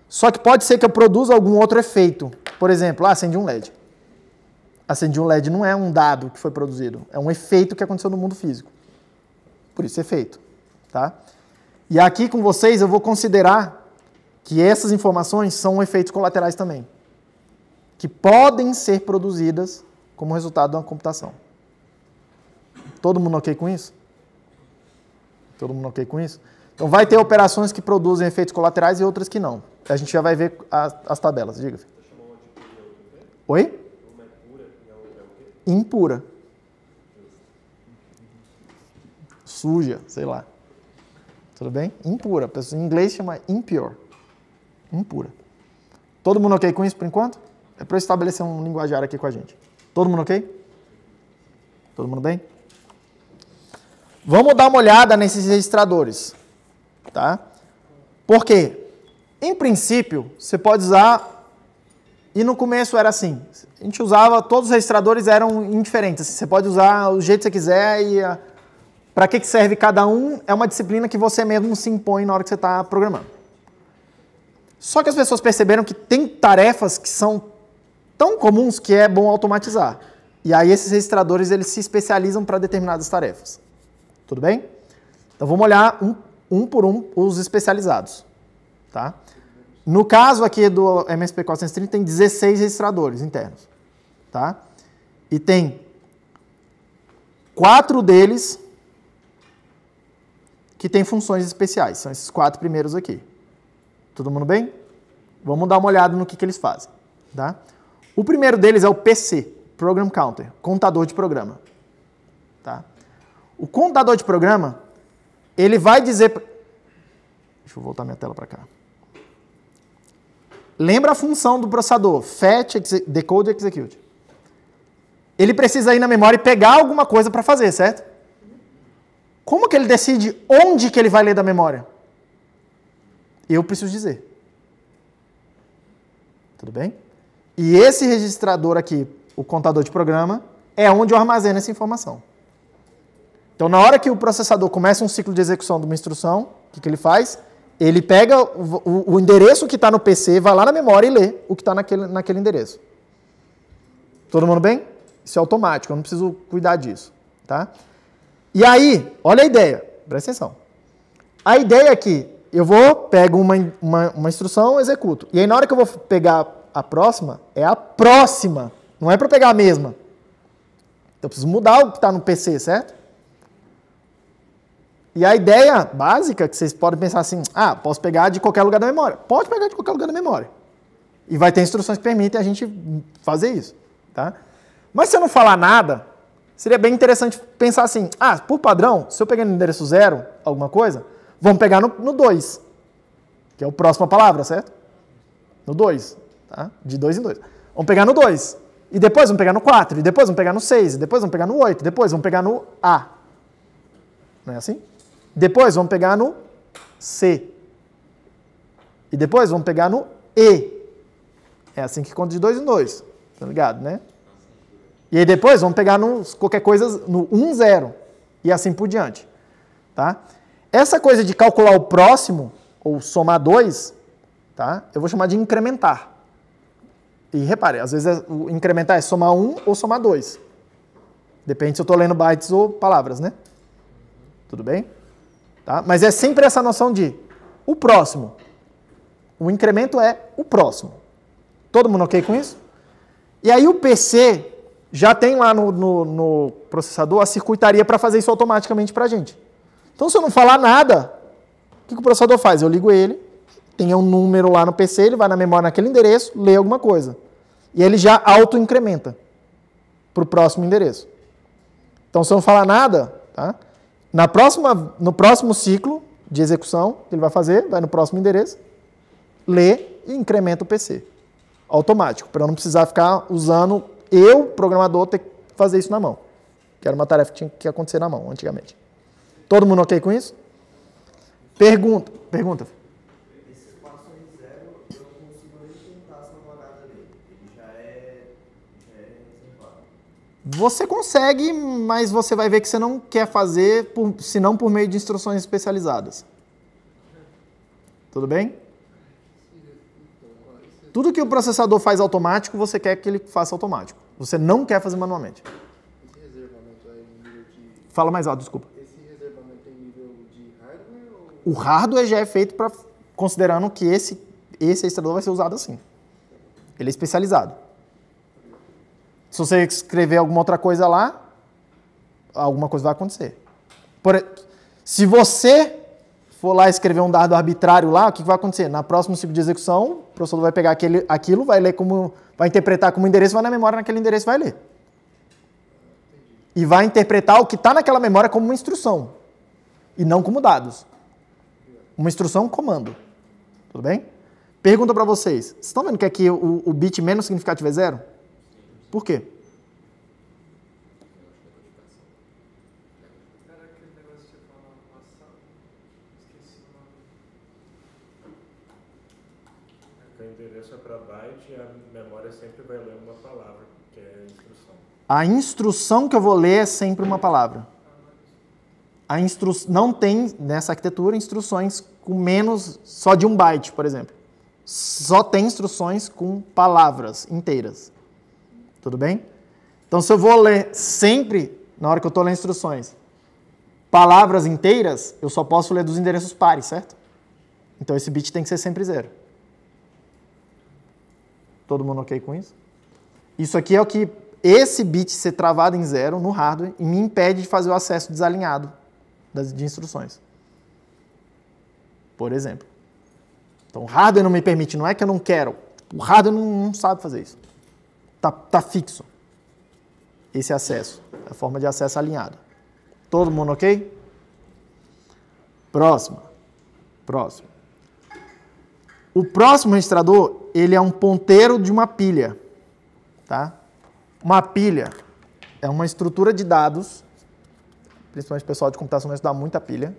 Só que pode ser que eu produza algum outro efeito. Por exemplo, acendi um LED. Acendi um LED não é um dado que foi produzido, é um efeito que aconteceu no mundo físico. Por isso, efeito. Tá? E aqui com vocês eu vou considerar que essas informações são efeitos colaterais também, que podem ser produzidas como resultado de uma computação. Todo mundo ok com isso? Todo mundo ok com isso? Então vai ter operações que produzem efeitos colaterais e outras que não. A gente já vai ver as tabelas. Diga. Oi? Impura. Suja, sei lá. Tudo bem? Impura. Em inglês chama impure. Impura. Todo mundo ok com isso por enquanto? É para eu estabelecer um linguajar aqui com a gente. Todo mundo ok? Todo mundo bem? Vamos dar uma olhada nesses registradores. Tá? Por quê? Em princípio, você pode usar, e no começo era assim, a gente usava, todos os registradores eram indiferentes, assim, você pode usar o jeito que você quiser e para que serve cada um é uma disciplina que você mesmo se impõe na hora que você está programando. Só que as pessoas perceberam que tem tarefas que são tão comuns que é bom automatizar. E aí esses registradores eles se especializam para determinadas tarefas. Tudo bem? Então vamos olhar um por um os especializados. Tá? No caso aqui do MSP430 tem 16 registradores internos. Tá? E tem 4 deles que têm funções especiais. São esses 4 primeiros aqui. Todo mundo bem? Vamos dar uma olhada no que eles fazem. Tá? O primeiro deles é o PC, Program Counter, contador de programa. Tá? O contador de programa, ele vai dizer... Deixa eu voltar minha tela para cá. Lembra a função do processador, fetch, decode e execute. Ele precisa ir na memória e pegar alguma coisa para fazer, certo? Como que ele decide onde que ele vai ler da memória? Eu preciso dizer. Tudo bem? E esse registrador aqui, o contador de programa, é onde eu armazeno essa informação. Então, na hora que o processador começa um ciclo de execução de uma instrução, o que ele faz? Ele pega o endereço que está no PC, vai lá na memória e lê o que está naquele endereço. Todo mundo bem? Isso é automático, eu não preciso cuidar disso. Tá? E aí, olha a ideia, presta atenção. A ideia é que eu pego uma instrução, executo. E aí, na hora que eu vou pegar a próxima, é a próxima, não é para pegar a mesma. Então, eu preciso mudar o que está no PC, certo? E a ideia básica, que vocês podem pensar assim, posso pegar de qualquer lugar da memória. Pode pegar de qualquer lugar da memória. E vai ter instruções que permitem a gente fazer isso. Tá? Mas se eu não falar nada, seria bem interessante pensar assim, por padrão, se eu pegar no endereço 0, alguma coisa, vamos pegar no 2, que é a próxima palavra, certo? No 2, tá? De 2 em 2. Vamos pegar no 2, e depois vamos pegar no 4, e depois vamos pegar no 6, e depois vamos pegar no 8, depois vamos pegar no A. Não é assim? Depois vamos pegar no C. E depois vamos pegar no E. É assim que conta de 2 em 2. Tá ligado, né? E aí depois vamos pegar qualquer coisa no 1, 0. E assim por diante. Tá? Essa coisa de calcular o próximo, ou somar 2, tá? Eu vou chamar de incrementar. E repare, às vezes o incrementar é somar 1 ou somar 2. Depende se eu estou lendo bytes ou palavras, né? Tudo bem? Tá? Mas é sempre essa noção de o próximo. O incremento é o próximo. Todo mundo ok com isso? E aí o PC já tem lá no processador a circuitaria para fazer isso automaticamente para a gente. Então se eu não falar nada, o que o processador faz? Eu ligo ele, tem um número lá no PC, ele vai na memória naquele endereço, lê alguma coisa. E ele já auto-incrementa para o próximo endereço. Então se eu não falar nada, tá? No próximo ciclo de execução, que ele vai fazer, vai no próximo endereço, lê e incrementa o PC. Automático, para eu não precisar ficar usando, programador, ter que fazer isso na mão. Que era uma tarefa que tinha que acontecer na mão, antigamente. Todo mundo ok com isso? Pergunta. Esse espaço em 0, eu consigo nem tentar essa jogada dele. Ele já é reservado. Você consegue, mas você vai ver que você não quer fazer, senão por meio de instruções especializadas. Tudo bem? Tudo que o processador faz automático, você quer que ele faça automático. Você não quer fazer manualmente. Esse reservamento é em nível de... Fala mais alto, desculpa. Esse reservamento é em nível de hardware ou... O hardware já é feito considerando que esse registrador vai ser usado assim. Ele é especializado. Se você escrever alguma outra coisa lá, alguma coisa vai acontecer. Se você for lá escrever um dado arbitrário lá, o que vai acontecer? Na próxima ciclo de execução, o processador vai pegar aquilo, vai ler vai interpretar como endereço, vai na memória naquele endereço e vai ler. E vai interpretar o que está naquela memória como uma instrução. E não como dados. Uma instrução, um comando. Tudo bem? Pergunta para vocês. Vocês estão vendo que aqui o bit menos significativo é 0? Por quê? Era aquele negócio que você falou no passado. Esqueci o nome. O endereço é para byte e a memória sempre vai ler uma palavra, que é a instrução. A instrução que eu vou ler é sempre uma palavra. Não tem, nessa arquitetura, instruções com menos, só de 1 byte, por exemplo. Só tem instruções com palavras inteiras. Tudo bem? Então, se eu vou ler sempre, na hora que eu estou lendo instruções, palavras inteiras, eu só posso ler dos endereços pares, certo? Então, esse bit tem que ser sempre 0. Todo mundo ok com isso? Isso aqui é o que esse bit ser travado em 0 no hardware e me impede de fazer o acesso desalinhado de instruções. Por exemplo. Então, o hardware não me permite, não é que eu não quero. O hardware não sabe fazer isso. Tá fixo. Esse acesso. É a forma de acesso alinhado. Todo mundo ok? Próximo. O próximo registrador, ele é um ponteiro de uma pilha. Tá? Uma pilha é uma estrutura de dados, principalmente o pessoal de computação vai estudar muita pilha,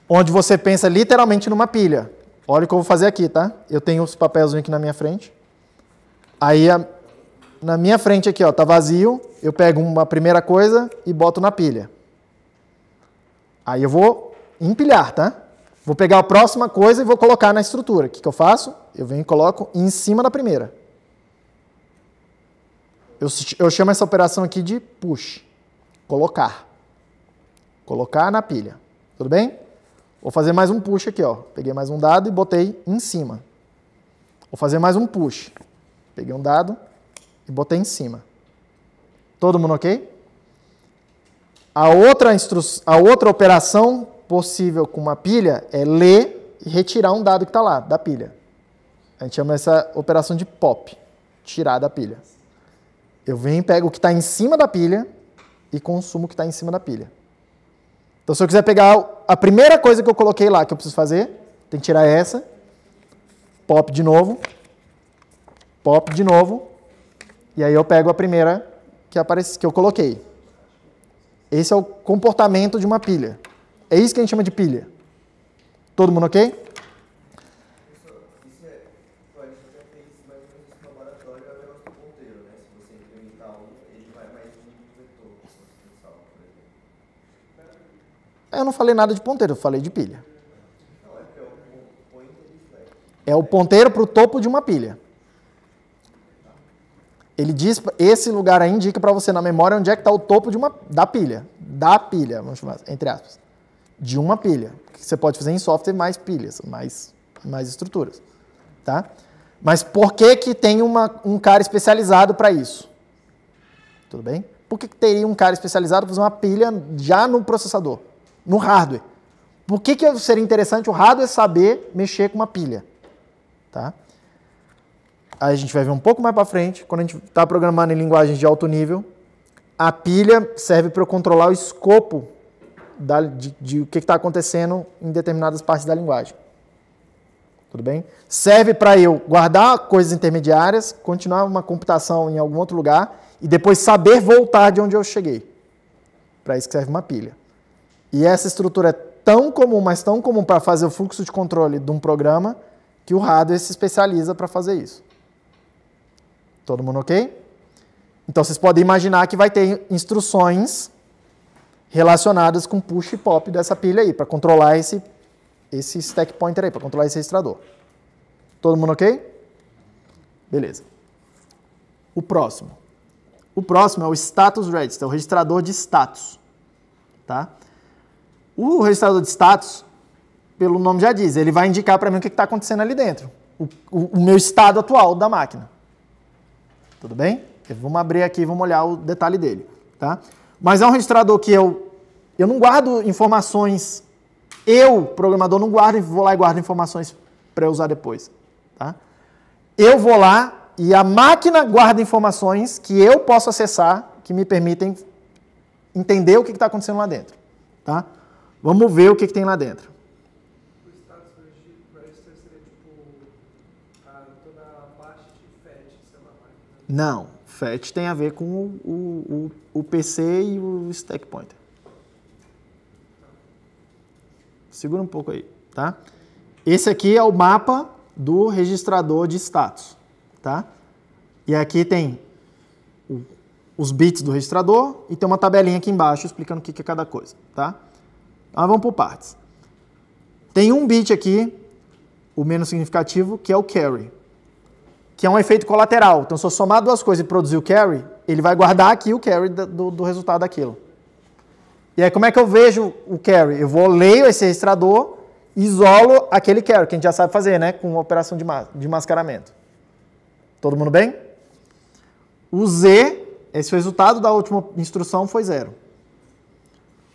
onde você pensa literalmente numa pilha. Olha o que eu vou fazer aqui, tá? Eu tenho os papéis aqui na minha frente. Aí, na minha frente aqui, ó, tá vazio. Eu pego uma primeira coisa e boto na pilha. Aí eu vou empilhar, tá? Vou pegar a próxima coisa e vou colocar na estrutura. O que eu faço? Eu venho e coloco em cima da primeira. Eu chamo essa operação aqui de push. Colocar. Colocar na pilha. Tudo bem? Vou fazer mais um push aqui, ó. Peguei mais um dado e botei em cima. Vou fazer mais um push. Peguei um dado e botei em cima. Todo mundo ok? A outra operação possível com uma pilha é ler e retirar um dado que está lá, da pilha. A gente chama essa operação de pop. Tirar da pilha. Eu venho e pego o que está em cima da pilha e consumo o que está em cima da pilha. Então, se eu quiser pegar a primeira coisa que eu coloquei lá, que eu preciso fazer, tem que tirar essa, pop de novo, e aí eu pego a primeira que eu coloquei. Esse é o comportamento de uma pilha. É isso que a gente chama de pilha. Todo mundo ok? Isso é, a gente já fez mais ou menos no laboratório, é o negócio do ponteiro, né? Se você incrementar ele vai mais um vetor, por exemplo. Eu não falei nada de ponteiro, eu falei de pilha. Não, é porque o pointer e flag. É o ponteiro para o topo de uma pilha. Ele diz, esse lugar aí indica para você na memória onde é que está o topo da pilha. Da pilha, vamos chamar, entre aspas. De uma pilha. Você pode fazer em software mais pilhas, mais estruturas. Tá? Mas por que tem um cara especializado para isso? Tudo bem? Por que teria um cara especializado para fazer uma pilha já no processador? No hardware? Por que seria interessante o hardware saber mexer com uma pilha? Tá? Aí a gente vai ver um pouco mais para frente, quando a gente está programando em linguagens de alto nível, a pilha serve para eu controlar o escopo de o que está acontecendo em determinadas partes da linguagem. Tudo bem? Serve para eu guardar coisas intermediárias, continuar uma computação em algum outro lugar e depois saber voltar de onde eu cheguei. Para isso que serve uma pilha. E essa estrutura é tão comum, mas tão comum para fazer o fluxo de controle de um programa, que o hardware se especializa para fazer isso. Todo mundo ok? Então, vocês podem imaginar que vai ter instruções relacionadas com push e pop dessa pilha aí, para controlar esse stack pointer aí, para controlar esse registrador. Todo mundo ok? Beleza. O próximo. O próximo é o status register, o registrador de status. Tá? O registrador de status, pelo nome já diz, ele vai indicar para mim o que está acontecendo ali dentro. O meu estado atual da máquina. Tudo bem? Vamos abrir aqui e vamos olhar o detalhe dele. Tá? Mas é um registrador que eu não guardo informações, programador, não guardo, vou lá e guardo informações para eu usar depois. Tá? Eu vou lá e a máquina guarda informações que eu posso acessar, que me permitem entender o que está acontecendo lá dentro. Tá? Vamos ver o que tem lá dentro. O status register seria tipo toda a parte de fetch, sei lá, máquina. Não, fetch tem a ver com o PC e o stack pointer. Segura um pouco aí, tá? Esse aqui é o mapa do registrador de status, tá? E aqui tem os bits do registrador e tem uma tabelinha aqui embaixo explicando o que é cada coisa, tá? Então, vamos por partes. Tem um bit aqui, o menos significativo, que é o carry, que é um efeito colateral. Então, se eu somar duas coisas e produzir o carry, ele vai guardar aqui o carry do resultado daquilo. E aí, como é que eu vejo o carry? Eu leio esse registrador, isolo aquele carry, que a gente já sabe fazer, né? Com operação de mascaramento. Todo mundo bem? O Z, esse resultado da última instrução foi 0.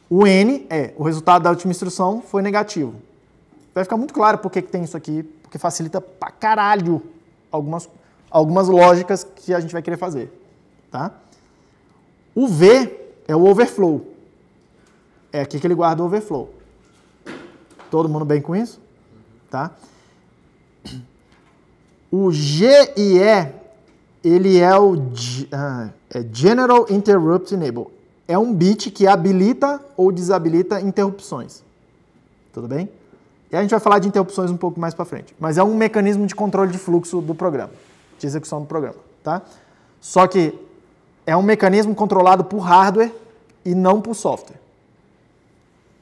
O N o resultado da última instrução foi negativo. Vai ficar muito claro por que tem isso aqui, porque facilita pra caralho algumas lógicas que a gente vai querer fazer. Tá? O V é o overflow. É aqui que ele guarda o overflow. Todo mundo bem com isso? Tá? O G e E, ele é o General Interrupt Enable. É um bit que habilita ou desabilita interrupções. Tudo bem? E a gente vai falar de interrupções um pouco mais para frente. Mas é um mecanismo de controle de fluxo do programa, de execução do programa. Tá? Só que é um mecanismo controlado por hardware e não por software.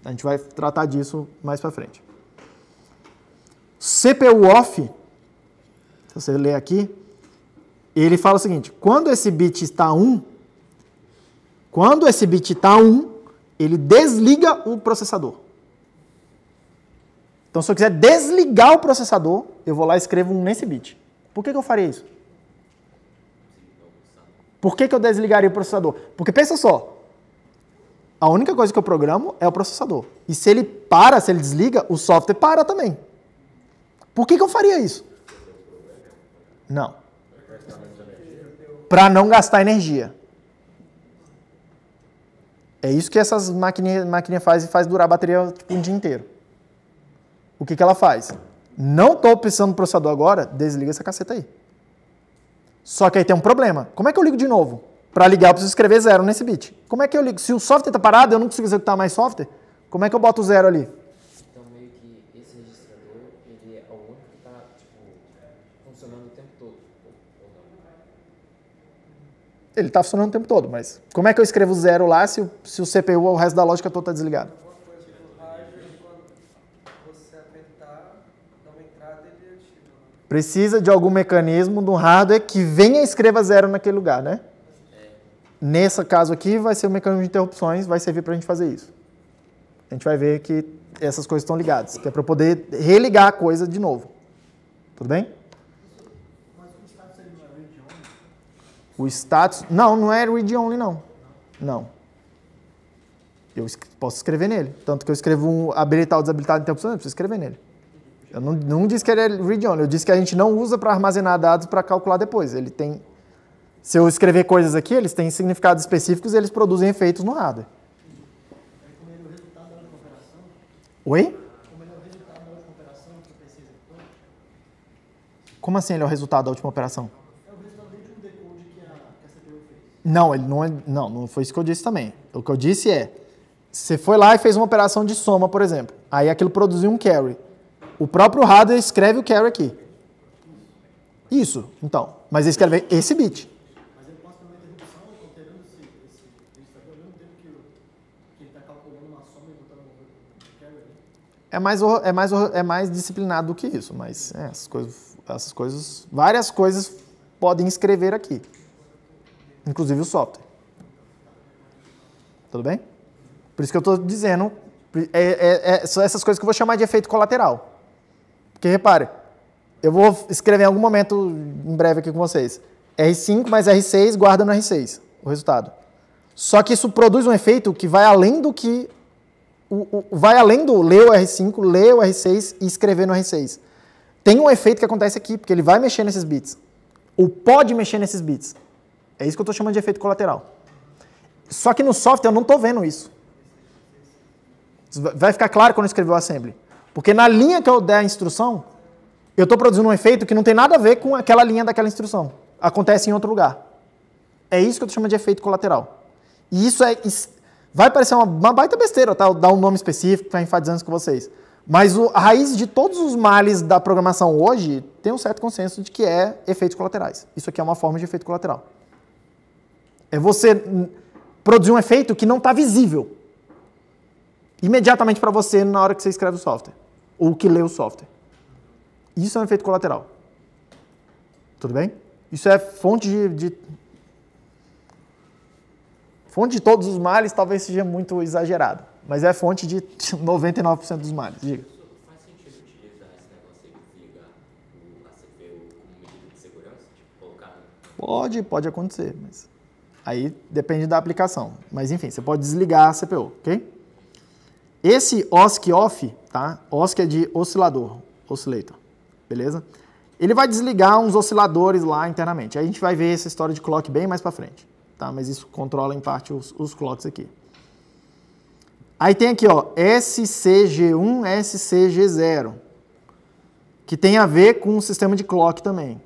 A gente vai tratar disso mais para frente. CPU off, se você ler aqui, ele fala o seguinte: quando esse bit está 1, ele desliga o processador. Então, se eu quiser desligar o processador, eu vou lá e escrevo 1 nesse bit. Por que eu faria isso? Por que eu desligaria o processador? Porque pensa só, a única coisa que eu programo é o processador. E se ele desliga, o software para também. Por que eu faria isso? Não. Para não gastar energia. É isso que essas maquininhas faz durar a bateria tipo, um dia inteiro. O que ela faz? Não estou precisando do processador agora, desliga essa caceta aí. Só que aí tem um problema. Como é que eu ligo de novo? Para ligar, eu preciso escrever 0 nesse bit. Como é que eu ligo? Se o software está parado, eu não consigo executar mais software, como é que eu boto o 0 ali? Então, meio que esse registrador, ele é o único que está, funcionando o tempo todo, ou não? Ele está funcionando o tempo todo, mas como é que eu escrevo 0 lá se o CPU ou o resto da lógica toda está desligado? Precisa de algum mecanismo do hardware que venha e escreva 0 naquele lugar, né? Nesse caso aqui, vai ser o mecanismo de interrupções, vai servir para a gente fazer isso. A gente vai ver que essas coisas estão ligadas, que é para poder religar a coisa de novo. Tudo bem? Mas o status ele não é read-only? O status... Não é read-only, não. Não. Eu posso escrever nele. Tanto que eu escrevo habilitar ou desabilitar a interrupção, eu preciso escrever nele. Eu não disse que ele é read-only, eu disse que a gente não usa para armazenar dados para calcular depois. Ele tem... Se eu escrever coisas aqui, eles têm significados específicos e eles produzem efeitos no hardware. Como ele é o resultado da última operação? Oi? Como ele é o resultado da última operação que o PC executou? Como assim ele é o resultado da última operação? É o resultado do último decode que a CPU fez. Não, ele não é. Não foi isso que eu disse também. O que eu disse é, você foi lá e fez uma operação de soma, por exemplo. Aí aquilo produziu um carry. O próprio hardware escreve o carry aqui. Isso, então. Mas ele escreve esse bit. Mas ele pode ter uma interrupção é mais disciplinado do que isso, mas essas coisas, várias coisas podem escrever aqui, inclusive o software. Tudo bem? Por isso que eu estou dizendo, são essas coisas que eu vou chamar de efeito colateral. Porque repare, eu vou escrever em algum momento, em breve aqui com vocês, R5 mais R6 guarda no R6, o resultado. Só que isso produz um efeito que vai além do que vai além do ler o R5, ler o R6 e escrever no R6. Tem um efeito que acontece aqui, porque ele vai mexer nesses bits. Ou pode mexer nesses bits. É isso que eu estou chamando de efeito colateral. Só que no software eu não estou vendo isso. Vai ficar claro quando eu escrever o assembly. Porque na linha que eu der a instrução, eu estou produzindo um efeito que não tem nada a ver com aquela linha daquela instrução. Acontece em outro lugar. É isso que eu estou chamando de efeito colateral. E isso vai parecer uma baita besteira, tá? Eu dar um nome específico para enfatizar isso com vocês. Mas a raiz de todos os males da programação hoje tem um certo consenso de que é efeitos colaterais. Isso aqui é uma forma de efeito colateral. É você produzir um efeito que não está visível imediatamente para você na hora que você escreve o software. Ou que lê o software. Isso é um efeito colateral. Tudo bem? Isso é fonte fonte de todos os males, talvez seja muito exagerado. Mas é fonte de 99% dos males. Diga. Faz sentido utilizar esse negócio aí de desligar a CPU como medida de segurança? Tipo, colocar... Pode acontecer, mas aí depende da aplicação. Mas enfim, você pode desligar a CPU, ok? Esse OSC off, tá? OSC é de oscilador, oscillator, beleza? Ele vai desligar uns osciladores lá internamente. Aí a gente vai ver essa história de clock bem mais para frente, tá? Mas isso controla em parte os clocks aqui. Aí tem aqui, ó, SCG1, SCG0, que tem a ver com o sistema de clock também.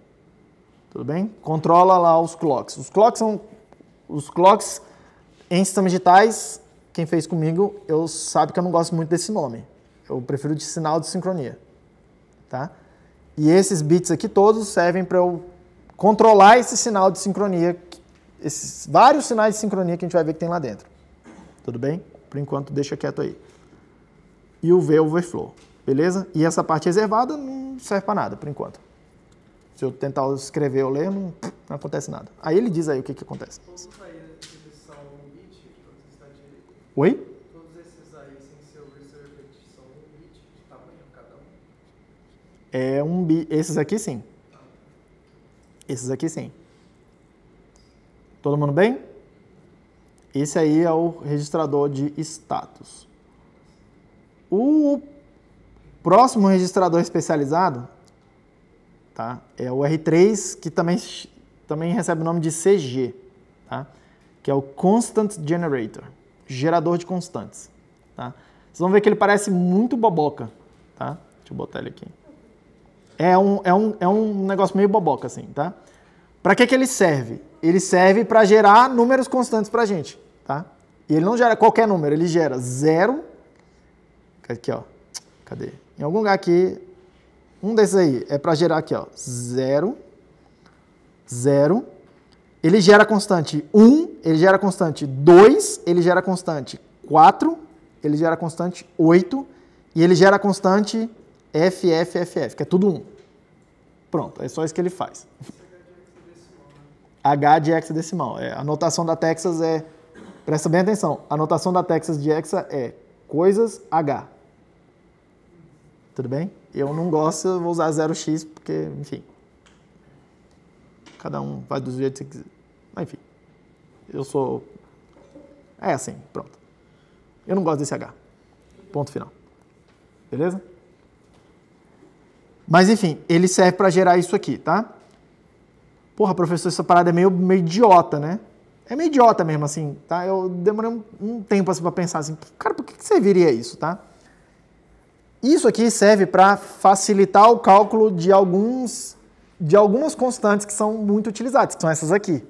Tudo bem? Controla lá os clocks. Os clocks em sistemas digitais, quem fez comigo, eu sabe que eu não gosto muito desse nome. Eu prefiro de sinal de sincronia, tá? E esses bits aqui todos servem para eu controlar esse sinal de sincronia, esses vários sinais de sincronia que a gente vai ver que tem lá dentro. Tudo bem? Por enquanto, deixa quieto aí. E o overflow, beleza? E essa parte reservada não serve para nada, por enquanto. Se eu tentar escrever ou ler, não acontece nada. Aí ele diz aí o que acontece. Todos aí eles são um bit, todos estão de... Oi? Todos esses aí, sem ser o reserved, são um bit de tamanho cada um? É um bit. Esses aqui sim. Esses aqui sim. Todo mundo bem? Esse aí é o registrador de status. O próximo registrador especializado, tá, é o R3, que também recebe o nome de CG, tá, que é o Constant Generator, gerador de constantes. Tá. Vocês vão ver que ele parece muito boboca. Tá? Deixa eu botar ele aqui. É um negócio meio boboca, assim. Tá? Para que ele serve? Ele serve para gerar números constantes para a gente. Tá? E ele não gera qualquer número, ele gera 0. Aqui, ó. Cadê? Em algum lugar aqui, um desses aí é para gerar aqui, ó. 0, 0. Ele gera constante 1, ele gera constante 2, ele gera constante 4, ele gera constante 8 e ele gera constante FFFF, que é tudo 1. Pronto, é só isso que ele faz. H de hexadecimal. A notação da Texas é... Presta bem atenção. A notação da Texas de hexa é coisas H. Tudo bem? Eu não gosto, eu vou usar 0x, porque, enfim. Cada um vai do jeito que você quiser. Mas, enfim. Eu sou... É assim, pronto. Eu não gosto desse H. Ponto final. Beleza? Mas, enfim, ele serve para gerar isso aqui, tá? Porra, professor, essa parada é meio idiota, né? É meio idiota mesmo, assim, tá? Eu demorei um tempo assim, para pensar assim, cara, por que serviria isso, tá? Isso aqui serve para facilitar o cálculo de algumas constantes que são muito utilizadas, que são essas aqui,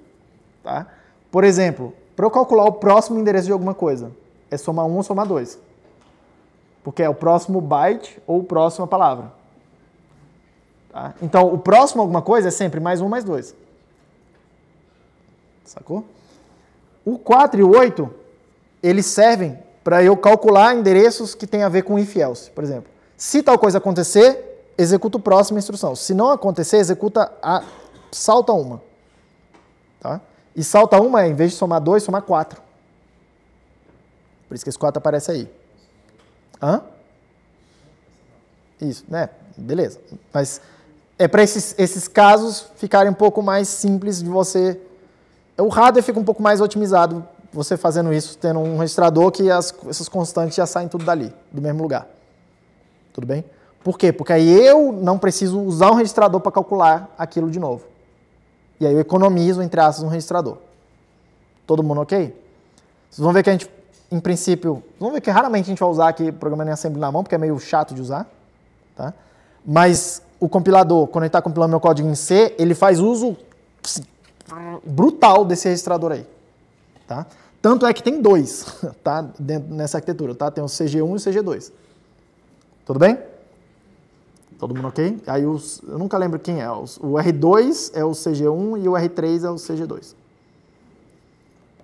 tá? Por exemplo, para eu calcular o próximo endereço de alguma coisa, é somar 1 ou somar 2. Porque é o próximo byte ou o próximo palavra. Tá? Então, o próximo alguma coisa é sempre mais 1 mais 2. Sacou? O 4 e o 8, eles servem para eu calcular endereços que tem a ver com if else, por exemplo. Se tal coisa acontecer, executa a próxima instrução. Se não acontecer, salta uma. Tá? E salta uma, em vez de somar 2, somar 4. Por isso que esse 4 aparece aí. Hã? Isso, né? Beleza. Mas é para esses casos ficarem um pouco mais simples de você... O hardware fica um pouco mais otimizado você fazendo isso, tendo um registrador que essas constantes já saem tudo dali, do mesmo lugar. Tudo bem? Por quê? Porque aí eu não preciso usar um registrador para calcular aquilo de novo. E aí eu economizo, entre aspas, um registrador. Todo mundo ok? Vocês vão ver que a gente, em princípio, vão ver que raramente a gente vai usar aqui programando em assembly na mão, porque é meio chato de usar. Tá? Mas o compilador, quando ele está compilando meu código em C, ele faz uso brutal desse registrador aí. Tá? Tanto é que tem 2, tá? Nessa arquitetura. Tá? Tem o CG1 e o CG2. Tudo bem? Todo mundo ok? Aí eu nunca lembro quem é. O R2 é o CG1 e o R3 é o CG2.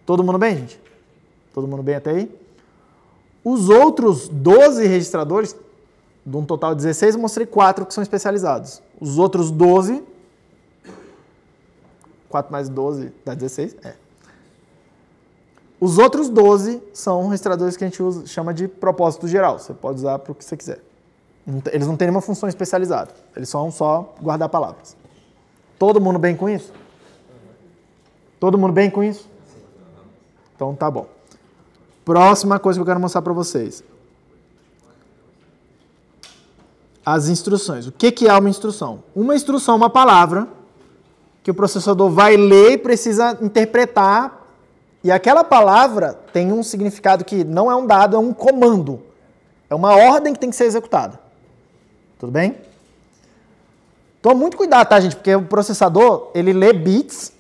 Todo mundo bem, gente? Todo mundo bem até aí? Os outros 12 registradores, de um total de 16, eu mostrei 4 que são especializados. Os outros 12... 4 mais 12 dá 16? É. Os outros 12 são registradores que a gente chama de propósito geral. Você pode usar para o que você quiser. Eles não têm nenhuma função especializada. Eles são só guardar palavras. Todo mundo bem com isso? Todo mundo bem com isso? Então tá bom. Próxima coisa que eu quero mostrar para vocês. As instruções. O que é uma instrução? Uma instrução é uma palavra que o processador vai ler e precisa interpretar. E aquela palavra tem um significado que não é um dado, é um comando. É uma ordem que tem que ser executada. Tudo bem? Toma muito cuidado, tá, gente? Porque o processador, ele lê bits.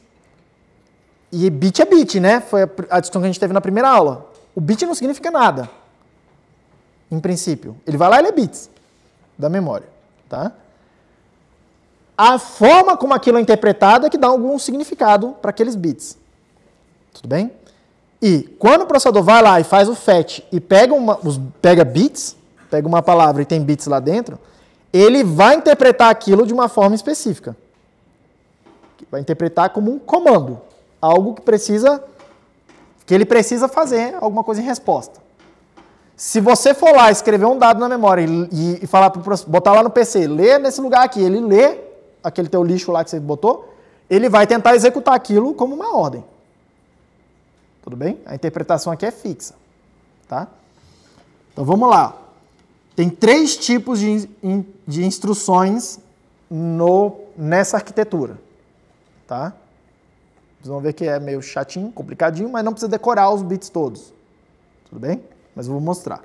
E bit é bit, né? Foi a discussão que a gente teve na primeira aula. O bit não significa nada. Em princípio. Ele vai lá e lê bits da memória. Tá? A forma como aquilo é interpretado é que dá algum significado para aqueles bits. Tudo bem? E quando o processador vai lá e faz o fetch e pega bits, pega uma palavra e tem bits lá dentro, ele vai interpretar aquilo de uma forma específica. Vai interpretar como um comando. Algo que ele precisa fazer alguma coisa em resposta. Se você for lá escrever um dado na memória e falar botar lá no PC, lê nesse lugar aqui, ele lê aquele teu lixo lá que você botou, ele vai tentar executar aquilo como uma ordem. Tudo bem? A interpretação aqui é fixa. Tá? Então vamos lá. Tem 3 tipos de instruções nessa arquitetura. Tá? Vocês vão ver que é meio chatinho, complicadinho, mas não precisa decorar os bits todos. Tudo bem? Mas eu vou mostrar.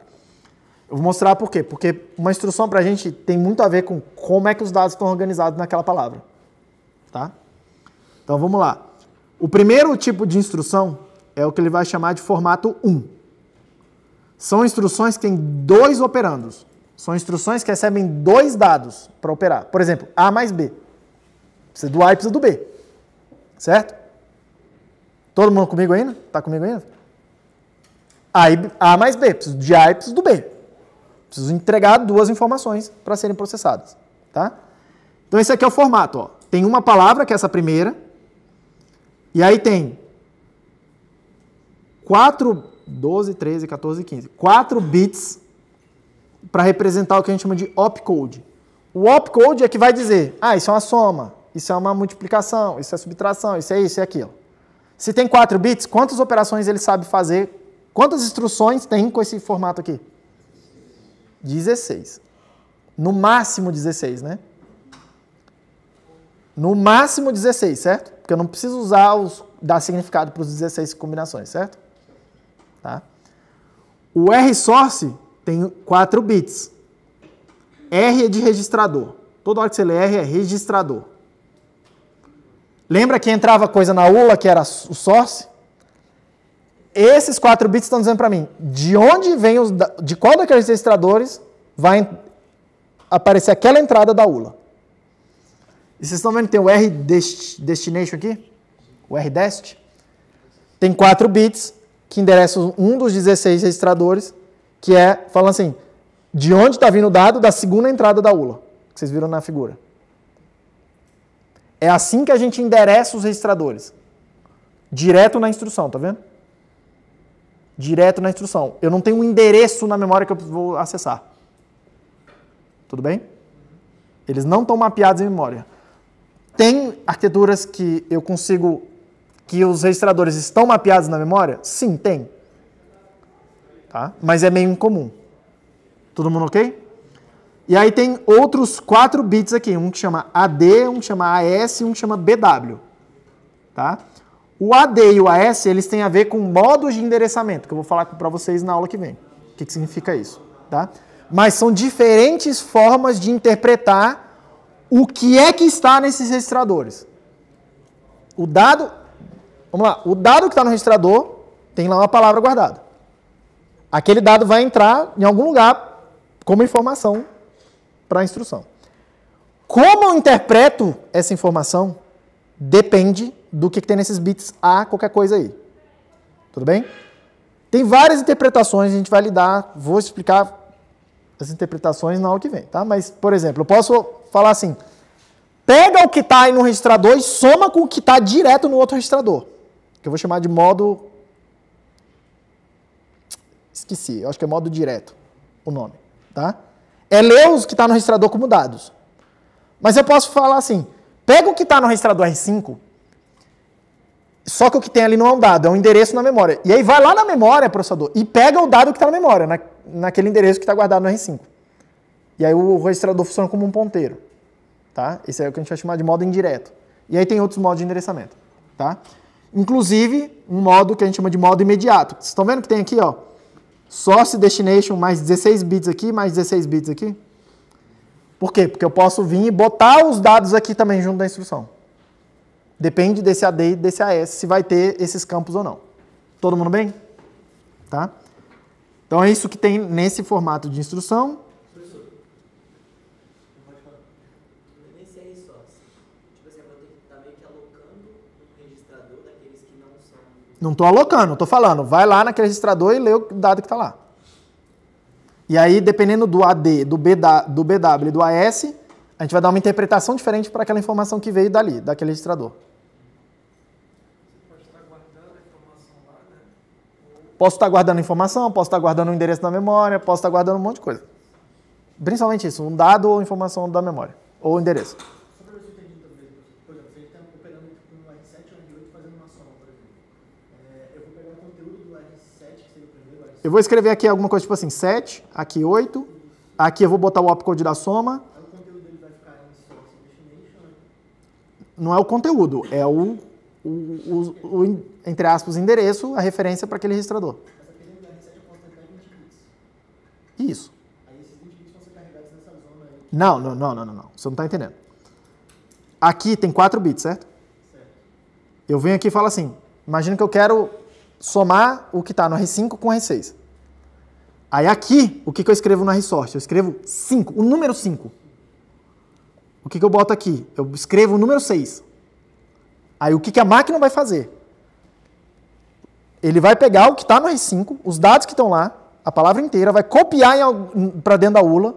Eu vou mostrar por quê? Porque uma instrução para a gente tem muito a ver com como é que os dados estão organizados naquela palavra. Tá? Então vamos lá. O primeiro tipo de instrução é o que ele vai chamar de formato 1. São instruções que têm 2 operandos. São instruções que recebem 2 dados para operar. Por exemplo, A mais B. Precisa do A e precisa do B. Certo? Todo mundo comigo ainda? Está comigo ainda? A mais B. Preciso de A e preciso do B. Preciso entregar 2 informações para serem processadas. Tá? Então esse aqui é o formato. Ó. Tem uma palavra, que é essa primeira. E aí tem 4, 12, 13, 14, 15. 4 bits para representar o que a gente chama de opcode. O opcode é que vai dizer, isso é uma soma, isso é uma multiplicação, isso é subtração, isso é aquilo. Se tem 4 bits, quantas operações ele sabe fazer? Quantas instruções tem com esse formato aqui? 16. No máximo 16, né? No máximo 16, certo? Porque eu não preciso dar significado para os 16 combinações, certo? Tá? O RSource tem 4 bits. R é de registrador. Toda hora que você lê R é registrador. Lembra que entrava coisa na ULA que era o source? Esses 4 bits estão dizendo para mim de onde vem de qual daqueles registradores vai aparecer aquela entrada da ULA. E vocês estão vendo que tem o R destination aqui? O R dest? Tem 4 bits que endereça um dos 16 registradores, que é, falando assim, de onde está vindo o dado da segunda entrada da ULA, que vocês viram na figura. É assim que a gente endereça os registradores. Direto na instrução, tá vendo? Direto na instrução. Eu não tenho um endereço na memória que eu vou acessar. Tudo bem? Eles não estão mapeados em memória. Tem arquiteturas que eu consigo, que os registradores estão mapeados na memória? Sim, tem. Tá? Mas é meio incomum. Todo mundo ok? E aí tem outros 4 bits aqui. Um que chama AD, um que chama AS e um que chama BW. Tá? O AD e o AS, eles têm a ver com modos de endereçamento, que eu vou falar para vocês na aula que vem. O que significa isso? Tá? Mas são diferentes formas de interpretar o que é que está nesses registradores. O dado, vamos lá, o dado que está no registrador tem lá uma palavra guardada. Aquele dado vai entrar em algum lugar como informação para a instrução. Como eu interpreto essa informação depende do que tem nesses bits A, qualquer coisa aí. Tudo bem? Tem várias interpretações, a gente vai lidar, vou explicar as interpretações na aula que vem, tá? Mas, por exemplo, eu posso falar assim, pega o que está aí no registrador e soma com o que está direto no outro registrador, que eu vou chamar de modo... Esqueci, eu acho que é modo direto o nome, tá? É ler os que está no registrador como dados. Mas eu posso falar assim, pega o que está no registrador R5, só que o que tem ali não é um dado, é um endereço na memória. E aí vai lá na memória, processador, e pega o dado que está na memória, naquele endereço que está guardado no R5. E aí o registrador funciona como um ponteiro. Tá? Esse é o que a gente vai chamar de modo indireto. E aí tem outros modos de endereçamento. Tá? Inclusive, um modo que a gente chama de modo imediato. Vocês estão vendo que tem aqui, ó, source destination mais 16 bits aqui, mais 16 bits aqui? Por quê? Porque eu posso vir e botar os dados aqui também junto da instrução. Depende desse AD e desse AS, se vai ter esses campos ou não. Todo mundo bem? Tá? Então é isso que tem nesse formato de instrução. Nesse aí só, tipo assim, eu vou ter que estar meio que alocando o registrador daqueles que não são... Não estou alocando, estou falando. Vai lá naquele registrador e lê o dado que está lá. E aí, dependendo do AD, do BW e do AS, a gente vai dar uma interpretação diferente para aquela informação que veio dali, daquele registrador. Posso estar guardando informação, posso estar guardando um endereço na memória, posso estar guardando um monte de coisa. Principalmente isso, um dado ou informação da memória, ou endereço. Só para ver se eu entendi também, por exemplo, se a gente está operando com um R7 ou um R8 fazendo uma soma, por exemplo. Eu vou pegar o conteúdo do R7, que seria o primeiro R7. Eu vou escrever aqui alguma coisa tipo assim, 7, aqui 8, aqui eu vou botar o opcode da soma. Aí o conteúdo dele vai ficar em source destination, né? Não é o conteúdo, é o entre aspas, endereço, a referência para aquele registrador. Mas aqui dentro do R7 eu posso tentar 20 bits. Isso. Aí esses 20 bits vão ser carregados nessa zona aí. Não. Você não está entendendo. Aqui tem 4 bits, certo? Certo. Eu venho aqui e falo assim, imagina que eu quero somar o que está no R5 com o R6. Aí aqui, o que eu escrevo no RSource? Eu escrevo 5, o número 5. O que eu boto aqui? Eu escrevo o número 6. Aí o que a máquina vai fazer? Ele vai pegar o que está no R5, os dados que estão lá, a palavra inteira, vai copiar para dentro da ULA.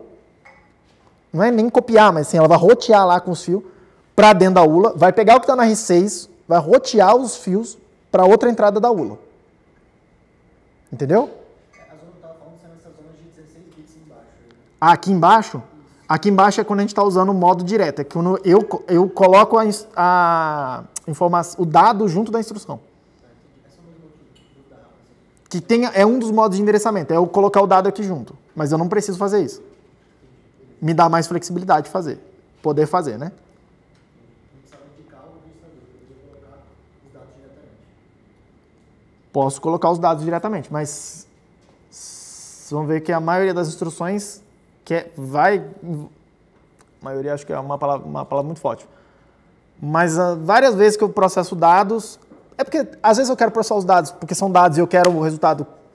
Não é nem copiar, mas assim, ela vai rotear lá com os fios para dentro da ULA, vai pegar o que está no R6, vai rotear os fios para outra entrada da ULA. Entendeu? A zona que eu estava falando são essas zonas de 16 bits embaixo. Aqui embaixo? Aqui embaixo é quando a gente está usando o modo direto. É quando eu coloco o dado junto da instrução. Que é um dos modos de endereçamento. É eu colocar o dado aqui junto. Mas eu não preciso fazer isso. Me dá mais flexibilidade de fazer. Poder fazer, né? Não precisava indicar o registrador. Eu poderia colocar os dados diretamente. Posso colocar os dados diretamente, mas vocês vão ver que a maioria das instruções maioria acho que é uma palavra muito forte. Mas várias vezes que eu processo dados, é porque às vezes eu quero processar os dados, porque são dados e eu quero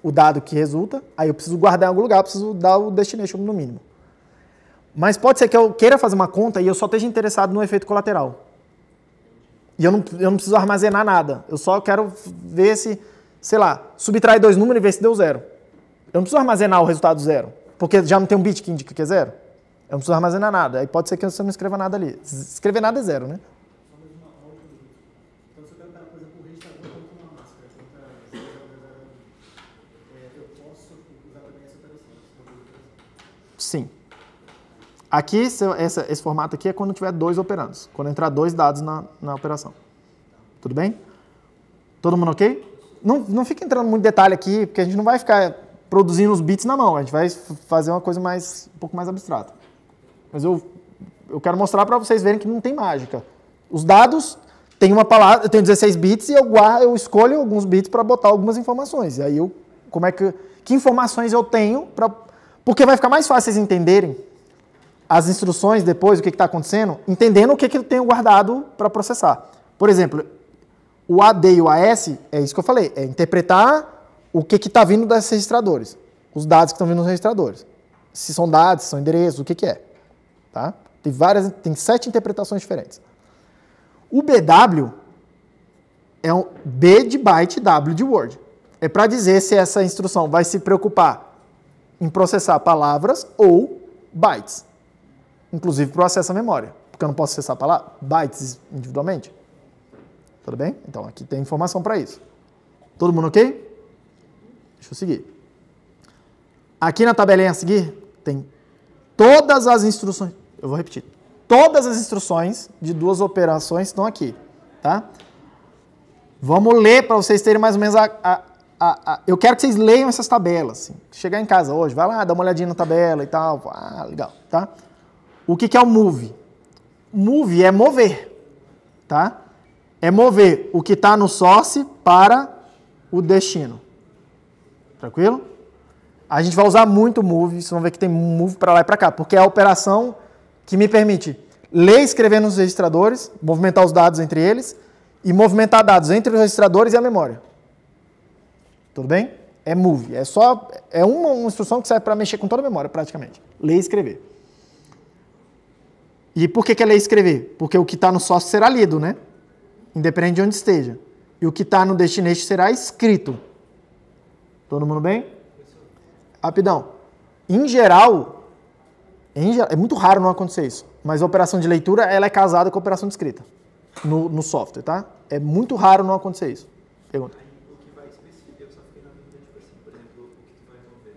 o dado que resulta, aí eu preciso guardar em algum lugar, eu preciso dar o destination no mínimo. Mas pode ser que eu queira fazer uma conta e eu só esteja interessado no efeito colateral. E eu não preciso armazenar nada, eu só quero ver sei lá, subtrai 2 números e vê se deu 0. Eu não preciso armazenar o resultado 0, porque já não tem um bit que indica que é 0. Eu não preciso armazenar nada. Aí pode ser que você não escreva nada ali. Escrever nada é 0, né? Então, se eu quero, por exemplo, o registrador contra uma máscara, eu posso usar também essa operação? Sim. Aqui, esse formato aqui é quando tiver 2 operandos. Quando entrar 2 dados na operação. Tudo bem? Todo mundo ok? Não fica entrando muito detalhe aqui, porque a gente não vai ficar produzindo os bits na mão. A gente vai fazer uma coisa um pouco mais abstrata. Mas eu quero mostrar para vocês verem que não tem mágica. Os dados têm uma palavra, eu tenho 16 bits e eu escolho alguns bits para botar algumas informações. E aí, que informações eu tenho porque vai ficar mais fácil vocês entenderem as instruções depois, o que está acontecendo, entendendo o que eu tenho guardado para processar. Por exemplo, o AD e o AS, é isso que eu falei, é interpretar o que está vindo desses registradores, os dados que estão vindo nos registradores. Se são dados, se são endereços, o que é. Tá? Tem 7 interpretações diferentes. O BW é um B de byte, W de word. É para dizer se essa instrução vai se preocupar em processar palavras ou bytes. Inclusive para o acesso à memória. Porque eu não posso acessar bytes individualmente. Tudo bem? Então aqui tem informação para isso. Todo mundo ok? Deixa eu seguir. Aqui na tabelinha a seguir tem todas as instruções. Eu vou repetir. Todas as instruções de 2 operações estão aqui. Tá? Vamos ler para vocês terem mais ou menos eu quero que vocês leiam essas tabelas. Assim. Chegar em casa hoje, vai lá, dá uma olhadinha na tabela e tal. Ah, legal. Tá? O que é o move? Move é mover. Tá? É mover o que está no source para o destino. Tranquilo? A gente vai usar muito move, vocês vão ver que tem move para lá e para cá, porque é a operação que me permite ler e escrever nos registradores, movimentar os dados entre eles e movimentar dados entre os registradores e a memória. Tudo bem? É move. É uma instrução que serve para mexer com toda a memória, praticamente. Ler e escrever. E por que é ler e escrever? Porque o que está no source será lido, né? Independente de onde esteja. E o que está no destination será escrito. Todo mundo bem? Rapidão. Em geral, é muito raro não acontecer isso, mas a operação de leitura ela é casada com a operação de escrita no software, tá? É muito raro não acontecer isso. Pergunta. O que vai especificar, eu só fiquei na dúvida, tipo assim, por exemplo, o que tu vai mover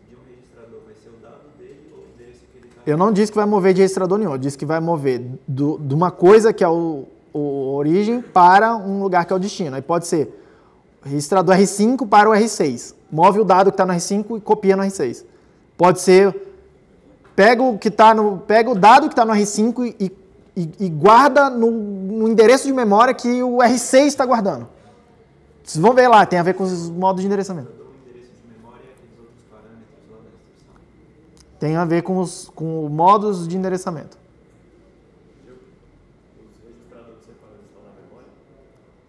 de um registrador vai ser o dado dele ou desse que ele está... Eu não disse que vai mover de registrador nenhum, eu disse que vai mover de uma coisa que é o origem para um lugar que é o destino. Aí pode ser registrador R5 para o R6. Move o dado que está no R5 e copia no R6. Pode ser, pega o dado que está no R5 e guarda no endereço de memória que o R6 está guardando. Vocês vão ver lá, tem a ver com os modos de endereçamento. Tem a ver com os modos de endereçamento.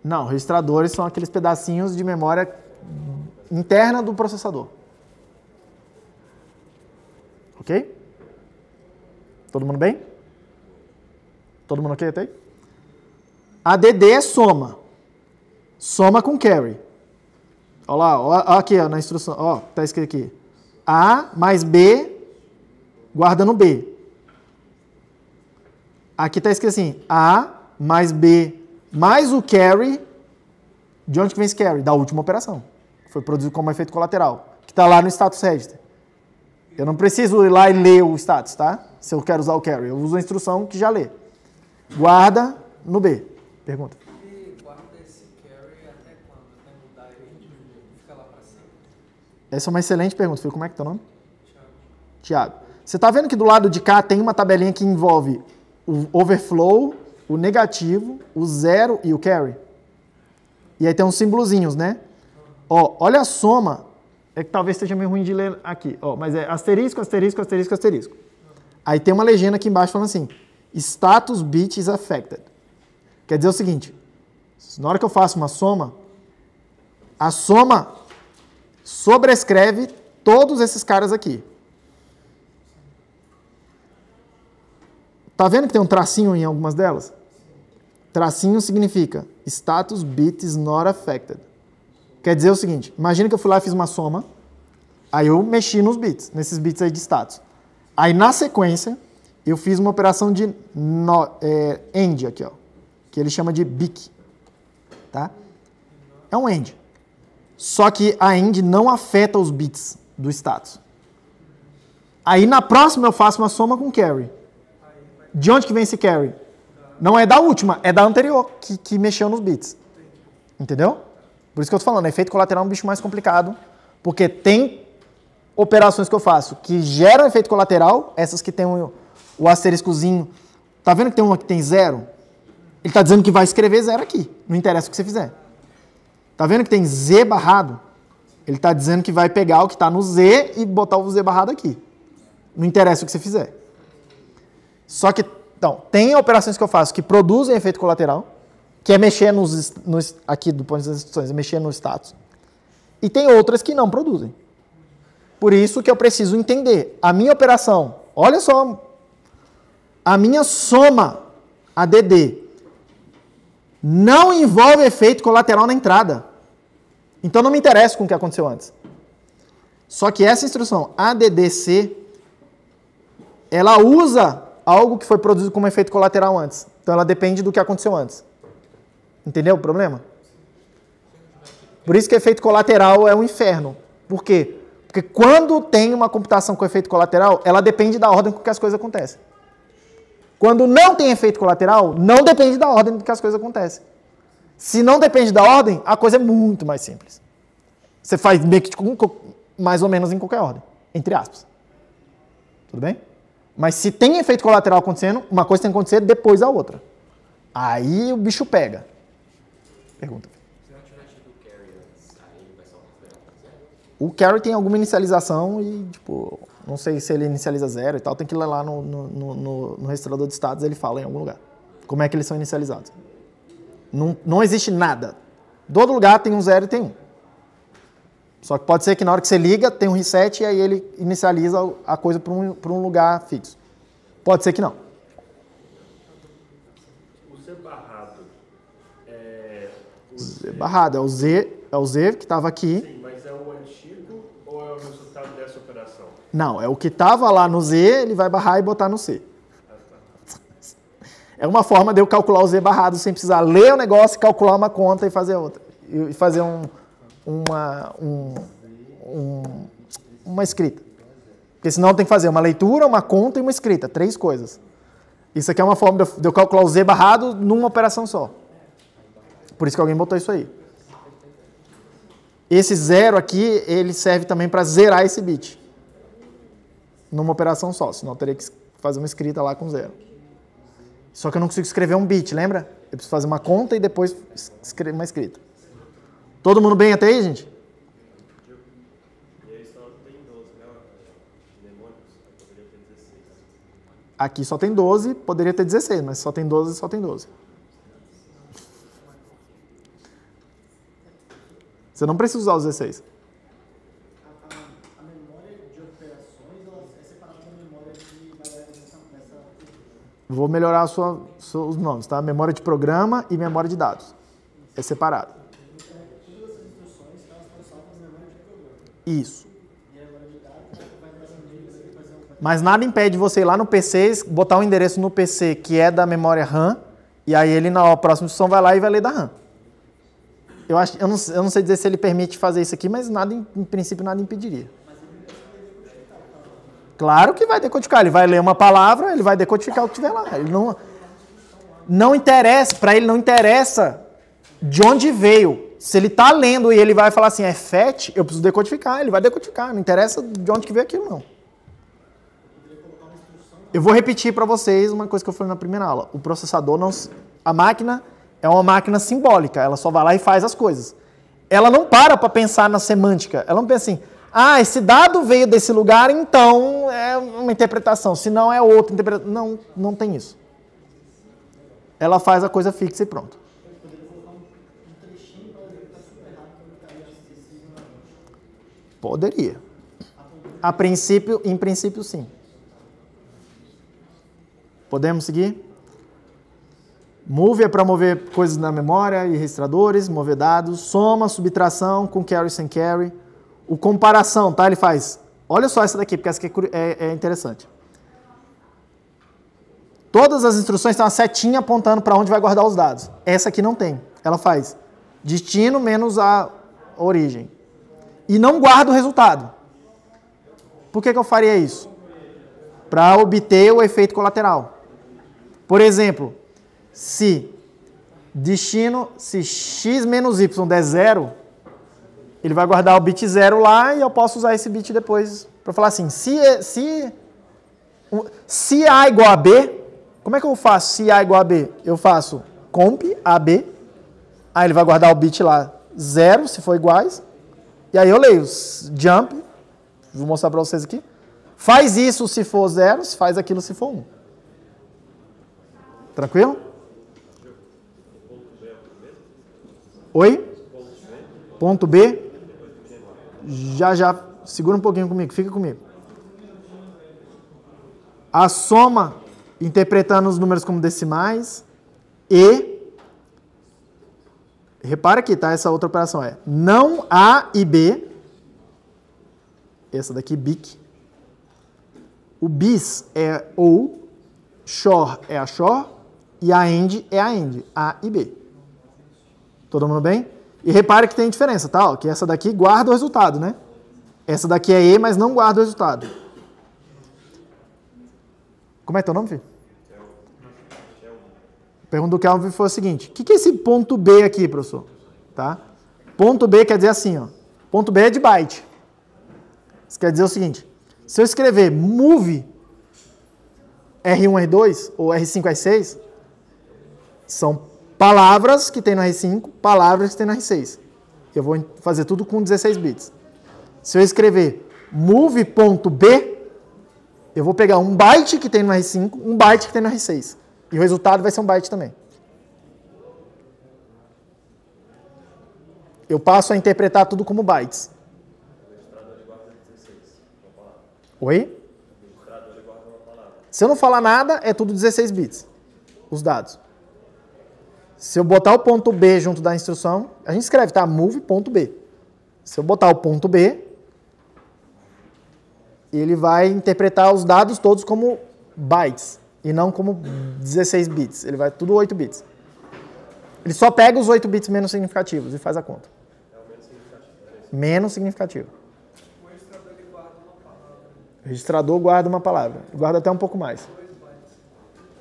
Não, registradores são aqueles pedacinhos de memória interna do processador. Ok? Todo mundo bem? Todo mundo ok até aí? ADD é soma. Soma com carry. Olha lá, ó, aqui ó, na instrução. Ó, tá escrito aqui. A mais B guarda no B. Aqui está escrito assim. A mais B mais o carry. De onde que vem esse carry? Da última operação. Foi produzido como efeito colateral. Que está lá no status register. Eu não preciso ir lá e ler o status, tá? Se eu quero usar o carry. Eu uso a instrução que já lê. Guarda no B. Pergunta. E guarda esse carry até quando? Até mudar ele? Fica lá para sempre? Essa é uma excelente pergunta, filho. Como é que é teu nome? Tiago. Você está vendo que do lado de cá tem uma tabelinha que envolve o overflow, o negativo, o zero e o carry? E aí tem uns símbolozinhos, né? Ó, olha a soma. É que talvez esteja meio ruim de ler aqui. Ó, mas é asterisco, asterisco, asterisco, asterisco. Aí tem uma legenda aqui embaixo falando assim. Status bit is affected. Quer dizer o seguinte. Na hora que eu faço uma soma, a soma sobrescreve todos esses caras aqui. Tá vendo que tem um tracinho em algumas delas? Tracinho significa status bit is not affected. Quer dizer o seguinte, imagina que eu fui lá e fiz uma soma, aí eu mexi nos bits, nesses bits aí de status. Aí na sequência, eu fiz uma operação de AND aqui, ó, que ele chama de BIC, tá? É um AND. Só que a AND não afeta os bits do status. Aí na próxima eu faço uma soma com carry. De onde que vem esse carry? Não é da última, é da anterior, que mexeu nos bits. Entendeu? Por isso que eu tô falando, efeito colateral é um bicho mais complicado, porque tem operações que eu faço que geram efeito colateral, essas que tem o asteriscozinho. Tá vendo que tem uma que tem 0? Ele tá dizendo que vai escrever 0 aqui, não interessa o que você fizer. Tá vendo que tem Z barrado? Ele tá dizendo que vai pegar o que tá no Z e botar o Z barrado aqui. Não interessa o que você fizer. Só que, então, tem operações que eu faço que produzem efeito colateral, que é mexer aqui do ponto das instruções, é mexer no status. E tem outras que não produzem. Por isso que eu preciso entender. A minha operação, olha só, a minha soma ADD não envolve efeito colateral na entrada. Então não me interessa com o que aconteceu antes. Só que essa instrução ADDC, ela usa algo que foi produzido como efeito colateral antes. Então ela depende do que aconteceu antes. Entendeu o problema? Por isso que efeito colateral é um inferno. Por quê? Porque quando tem uma computação com efeito colateral, ela depende da ordem com que as coisas acontecem. Quando não tem efeito colateral, não depende da ordem com que as coisas acontecem. Se não depende da ordem, a coisa é muito mais simples. Você faz meio que mais ou menos em qualquer ordem, entre aspas. Tudo bem? Mas se tem efeito colateral acontecendo, uma coisa tem que acontecer depois da outra. Aí o bicho pega. Pergunta. Se não tiver tido o carry antes, aí vai só considerar zero? O carry tem alguma inicialização e, tipo, não sei se ele inicializa 0 e tal, tem que ler lá no registrador de estados, ele fala em algum lugar. Como é que eles são inicializados. Não existe nada. Todo lugar tem um 0 e tem 1. Só que pode ser que na hora que você liga, tem um reset e aí ele inicializa a coisa para um lugar fixo. Pode ser que não. O Z barrado é... Z barrado é o Z que estava aqui. Sim, mas é o antigo ou é o resultado dessa operação? Não, é o que estava lá no Z, ele vai barrar e botar no C. É uma forma de eu calcular o Z barrado sem precisar ler o negócio, calcular uma conta e fazer outra. E fazer uma escrita. Porque senão tem que fazer uma leitura, uma conta e uma escrita. 3 coisas. Isso aqui é uma forma de eu calcular o Z barrado numa operação só. Por isso que alguém botou isso aí. Esse 0 aqui, ele serve também para zerar esse bit. Numa operação só. Senão eu teria que fazer uma escrita lá com 0. Só que eu não consigo escrever um bit, lembra? Eu preciso fazer uma conta e depois escrever uma escrita. Todo mundo bem até aí, gente? E aí só tem 12, né? Mnemônicos, poderia ter 16. Aqui só tem 12, poderia ter 16, mas só tem 12 e só tem 12. Você não precisa usar os 16. A memória de operações ela é separada da memória que vai dar nessa. Vou melhorar os nomes, tá? Memória de programa e memória de dados. É separado. Então, todas essas instruções elas estão salvas na memória de programa. Isso. E a memória de dados vai dar fazer um. Mas nada impede você ir lá no PC, botar um endereço no PC que é da memória RAM, e aí ele na próxima instrução vai lá e vai ler da RAM. Eu não sei dizer se ele permite fazer isso aqui, mas nada, em princípio nada impediria. Claro que vai decodificar. Ele vai ler uma palavra, ele vai decodificar o que tiver lá. Ele não interessa, para ele não interessa de onde veio. Se ele está lendo e ele vai falar assim, é FET, eu preciso decodificar. Ele vai decodificar. Não interessa de onde que veio aquilo, não. Eu vou repetir para vocês uma coisa que eu falei na primeira aula. O processador não... A máquina é uma máquina simbólica. Ela só vai lá e faz as coisas. Ela não para pensar na semântica. Ela não pensa assim... Ah, esse dado veio desse lugar, então é uma interpretação. Se não, é outra interpretação. Não tem isso. Ela faz a coisa fixa e pronto. Poderia. Em princípio, sim. Podemos seguir? Move é para mover coisas na memória e registradores, mover dados. Soma, subtração, com carry, sem carry. O comparação, tá? Ele faz... Olha só essa daqui, porque essa aqui é interessante. Todas as instruções têm uma setinha apontando para onde vai guardar os dados. Essa aqui não tem. Ela faz destino menos a origem. E não guarda o resultado. Por que eu faria isso? Para obter o efeito colateral. Por exemplo, se x menos y der 0, ele vai guardar o bit 0 lá e eu posso usar esse bit depois para falar assim, se A igual a B, como é que eu faço se A igual a B? Eu faço comp AB, aí ele vai guardar o bit lá 0, se for iguais, e aí eu leio jump, vou mostrar para vocês aqui, faz isso se for 0, faz aquilo se for 1. Tranquilo? Oi? Ponto B? Já, segura um pouquinho comigo, fica comigo. A soma, interpretando os números como decimais, e, repara aqui, tá? Essa outra operação é não A e B, essa daqui, BIC. O BIS é OU, SHOR é a SHOR, e a AND é a AND, A e B. Todo mundo bem? E repare que tem diferença, tá? Ó, que essa daqui guarda o resultado, né? Essa daqui é E, mas não guarda o resultado. Como é teu nome, filho? A pergunta do Kelvin foi o seguinte. O que é esse ponto B aqui, professor? Tá? Ponto B quer dizer assim, ó. Ponto B é de byte. Isso quer dizer o seguinte. Se eu escrever move R1, R2 ou R5, R6, são palavras que tem no R5, palavras que tem no R6. Eu vou fazer tudo com 16 bits. Se eu escrever move.b, eu vou pegar um byte que tem no R5, um byte que tem no R6. E o resultado vai ser um byte também. Eu passo a interpretar tudo como bytes. Oi? Se eu não falar nada, é tudo 16 bits. Os dados. Se eu botar o ponto B junto da instrução, a gente escreve, tá? Move.b. Se eu botar o ponto B, ele vai interpretar os dados todos como bytes e não como 16 bits. Ele vai tudo 8 bits. Ele só pega os 8 bits menos significativos e faz a conta. Menos significativo. O registrador guarda uma palavra. Guarda até um pouco mais.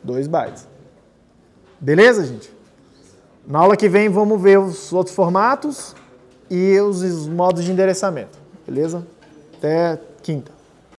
2 bytes. Beleza, gente? Na aula que vem vamos ver os outros formatos e os modos de endereçamento. Beleza? Até quinta.